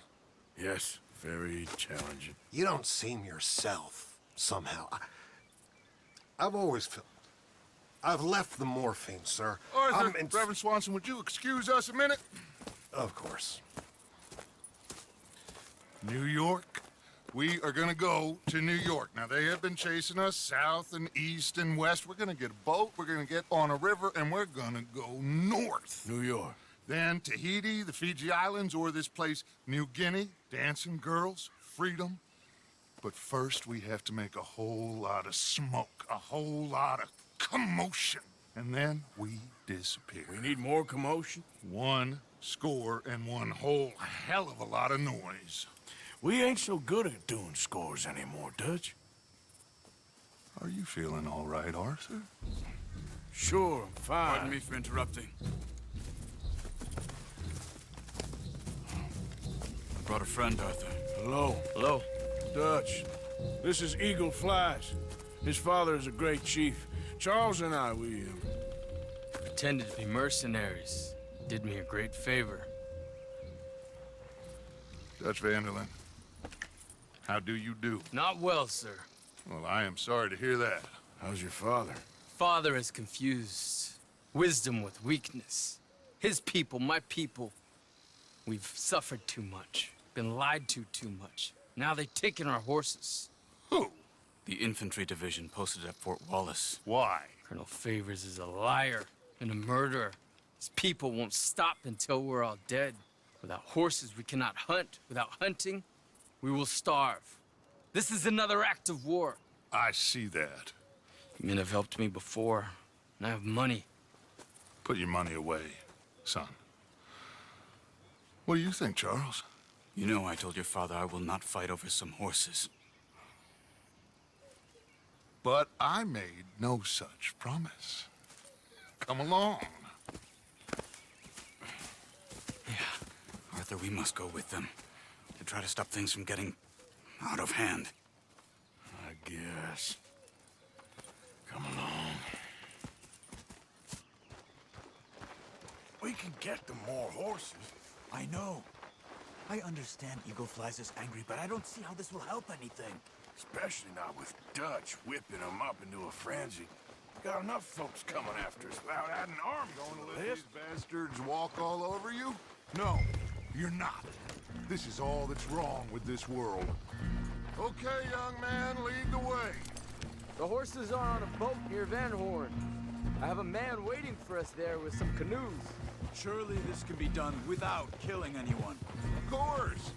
Yes, very challenging. You don't seem yourself, somehow. I've always felt... I've left the morphine, sir. Arthur, Reverend Swanson, would you excuse us a minute? Of course. New York, We are gonna go to New York. Now, they have been chasing us south and east and west. We're gonna get a boat, we're gonna get on a river, and we're gonna go north. New York. Then Tahiti, the Fiji Islands, or this place, New Guinea, dancing girls, freedom. But first, we have to make a whole lot of smoke, a whole lot of commotion. And then we disappear. We need more commotion? 1 score and 1 whole hell of a lot of noise. We ain't so good at doing scores anymore, Dutch. Are you feeling all right, Arthur? Sure, I'm fine. Pardon me for interrupting. I brought a friend, Arthur. Hello. Hello. Dutch, this is Eagle Flies. His father is a great chief. Charles and I, we pretended to be mercenaries. Did me a great favor. Dutch van der Linde, how do you do? Not well, sir. Well, I am sorry to hear that. How's your father? Father has confused wisdom with weakness. His people, my people, we've suffered too much, been lied to too much. Now they've taken our horses. Who? The infantry division posted at Fort Wallace. Why? Colonel Favors is a liar and a murderer. His people won't stop until we're all dead. Without horses, we cannot hunt. Without hunting, we will starve. This is another act of war. I see that. Men have helped me before, and I have money. Put your money away, son. What do you think, Charles? You know I told your father I will not fight over some horses. But I made no such promise. Come along. Yeah, Arthur, we must go with them to try to stop things from getting out of hand. I guess. Come along. We can get them more horses. I know. I understand Eagle Flies is angry, but I don't see how this will help anything. Especially not with Dutch whipping them up into a frenzy. Got enough folks coming after us without adding an army Gonna to let this. these bastards walk all over you? No, you're not. This is all that's wrong with this world. Okay, young man, lead the way. The horses are on a boat near Van Horn. I have a man waiting for us there with some canoes. Surely this can be done without killing anyone. Of course.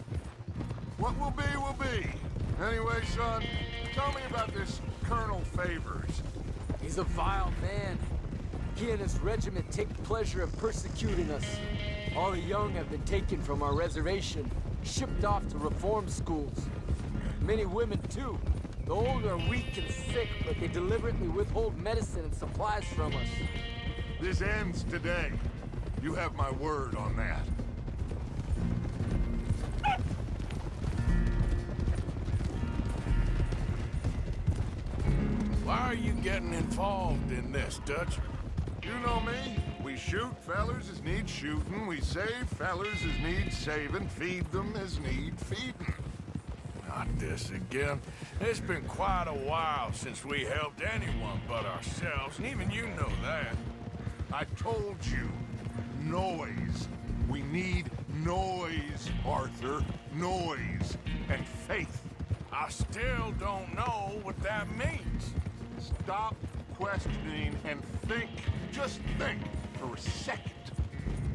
What will be, will be. Anyway, son, tell me about this Colonel Favors. He's a vile man. He and his regiment take pleasure in persecuting us. All the young have been taken from our reservation, shipped off to reform schools. Many women, too. The old are weak and sick, but they deliberately withhold medicine and supplies from us. This ends today. You have my word on that. Why are you getting involved in this, Dutch? You know me. We shoot fellers as need shooting. We save fellers as need saving. Feed them as need feeding. Not this again. It's been quite a while since we helped anyone but ourselves, and even you know that. I told you. Noise. We need noise, Arthur. Noise. And faith. I still don't know what that means. Stop questioning and think. Just think for a second.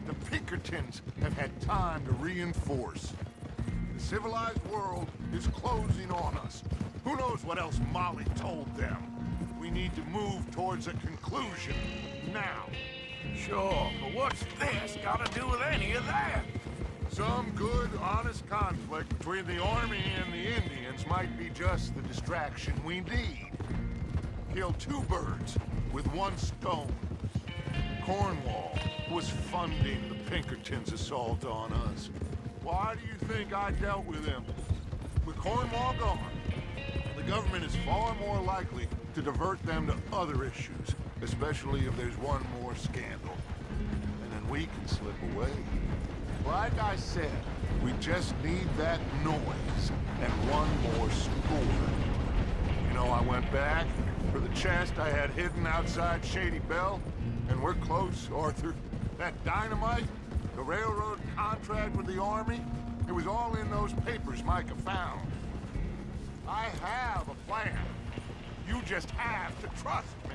The Pinkertons have had time to reinforce. The civilized world is closing on us. Who knows what else Molly told them? We need to move towards a conclusion now. Sure, but what's this got to do with any of that? Some good, honest conflict between the army and the Indians might be just the distraction we need. Kill 2 birds with 1 stone. Cornwall was funding the Pinkertons' assault on us. Why do you think I dealt with him? With Cornwall gone, the government is far more likely to divert them to other issues, especially if there's one more scandal. And then we can slip away. Like I said, we just need that noise and 1 more score. You know, I went back for the chest I had hidden outside Shady Belle, and we're close, Arthur. That dynamite, the railroad contract with the army, it was all in those papers Micah found. I have a plan. You just have to trust me.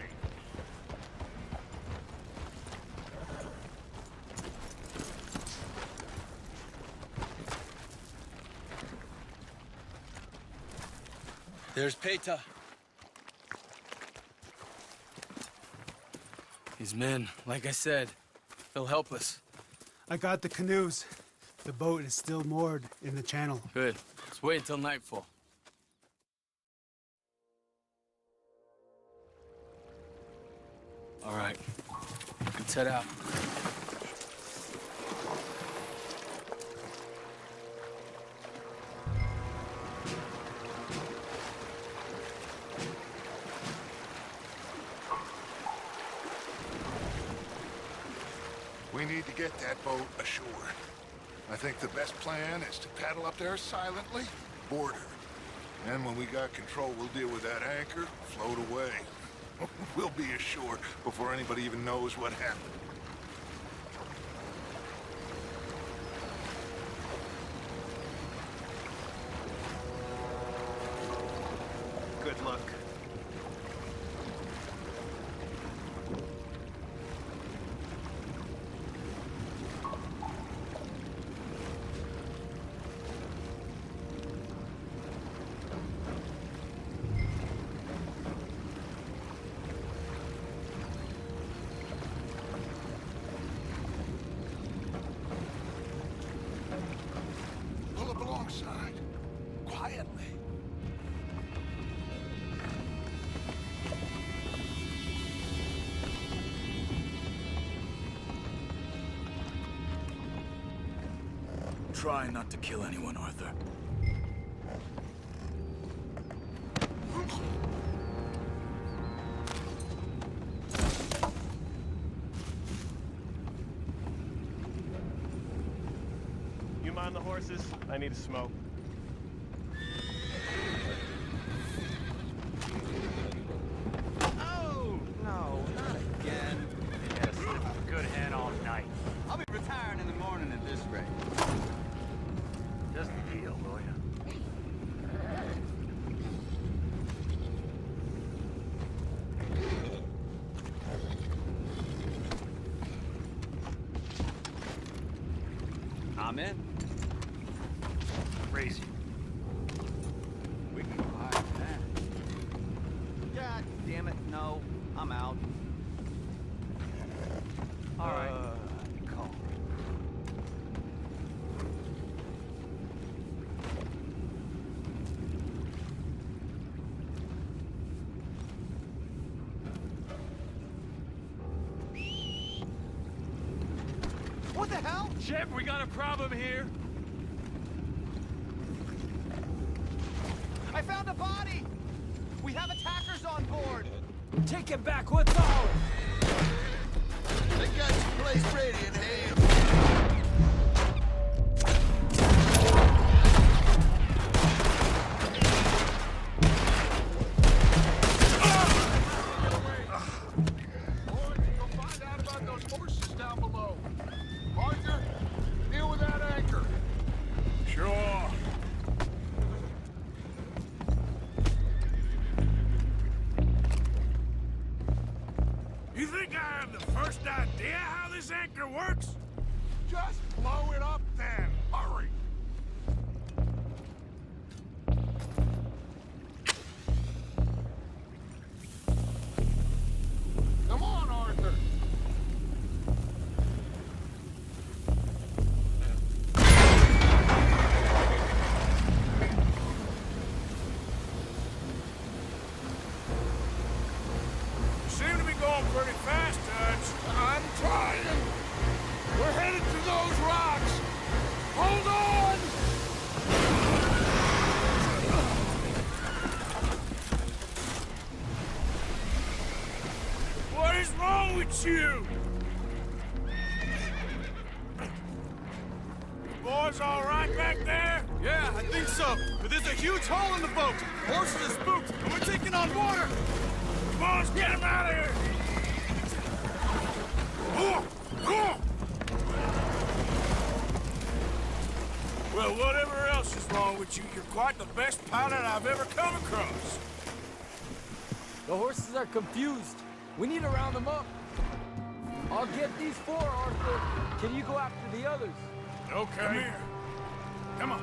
There's Peta. His men, like I said, they'll help us. I got the canoes. The boat is still moored in the channel. Good. Let's wait until nightfall. All right. Let's head out. We need to get that boat ashore. I think the best plan is to paddle up there silently, board her. And when we got control, we'll deal with that anchor, float away. We'll be ashore before anybody even knows what happened. Good luck. Pull up alongside. Quietly. Try not to kill anyone, Arthur. You mind the horses? I need a smoke. Oh, no, not again. Yes, good hand all night. I'll be retiring in the morning at this rate. Just a deal, will ya? I'm in. Crazy. We can go higher than that. God damn it, no. I'm out. All right. Call. What the hell? Shep, we got a problem here. I found a body! We have attackers on board! Take it back, what's ours? They got your place ready in hand. Boys, go find out about those horses down below. Arthur, deal with that anchor. Sure. You think I have the first idea how this anchor works? Just blow it up then. Hurry. Come on, Arthur. You seem to be going pretty fast, Dutch. I'm trying. We're headed to those rocks. Hold on! What is wrong with you? Boys all right back there? Yeah, I think so. But there's a huge hole in the boat. Horses are spooked, and we're taking on water. Come on, let's get him out of here! Well, whatever else is wrong with but you're quite the best pilot I've ever come across. The horses are confused. We need to round them up. I'll get these 4, Arthur. Can you go after the others? Okay. Come here. Come on.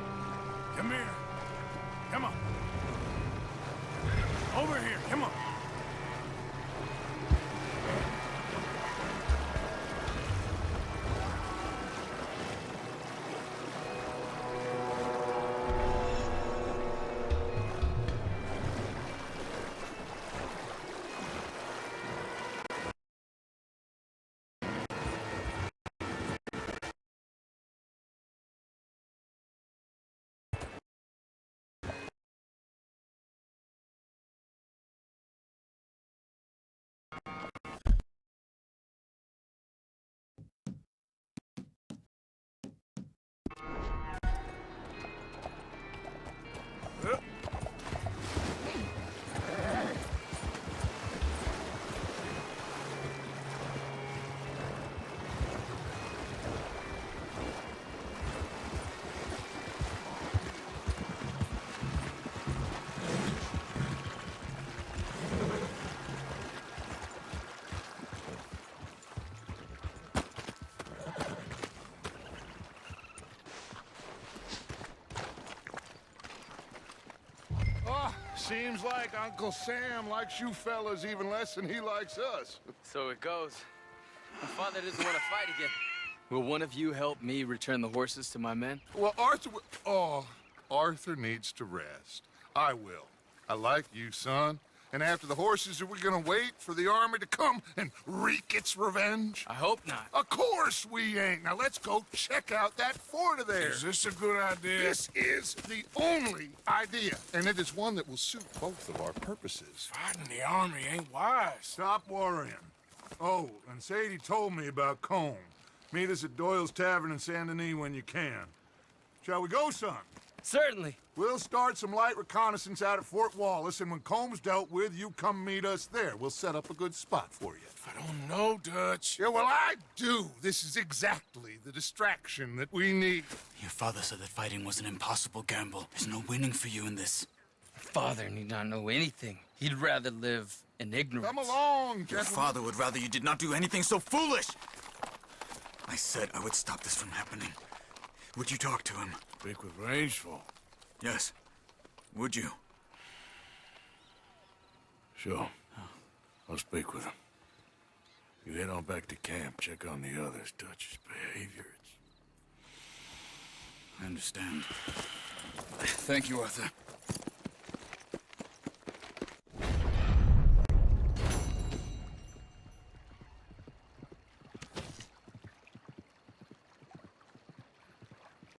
Come here. Come on. Over here. Come on. Seems like Uncle Sam likes you fellas even less than he likes us. So it goes. My father doesn't want to fight again. Will one of you help me return the horses to my men? Well, Arthur needs to rest. I will. I like you, son. And after the horses, are we gonna wait for the army to come and wreak its revenge? I hope not. Of course we ain't. Now let's go check out that fort of theirs. Is this a good idea? This is the only idea, and it is one that will suit both of our purposes. Fighting the army ain't wise. Stop worrying. Oh, and Sadie told me about Combe. Meet us at Doyle's Tavern in Saint Denis when you can. Shall we go, son? Certainly. We'll start some light reconnaissance out at Fort Wallace, and when Comb's dealt with, you come meet us there. We'll set up a good spot for you. I don't know, Dutch. Yeah, well, I do. This is exactly the distraction that we need. Your father said that fighting was an impossible gamble. There's no winning for you in this. Father need not know anything. He'd rather live in ignorance. Come along, Your gentlemen. father would rather you did not do anything so foolish. I said I would stop this from happening. Would you talk to him? Speak with Rangeful. Yes. Would you? Sure. I'll speak with him. You head on back to camp, check on the others. Dutch's behavior. I understand. Thank you, Arthur.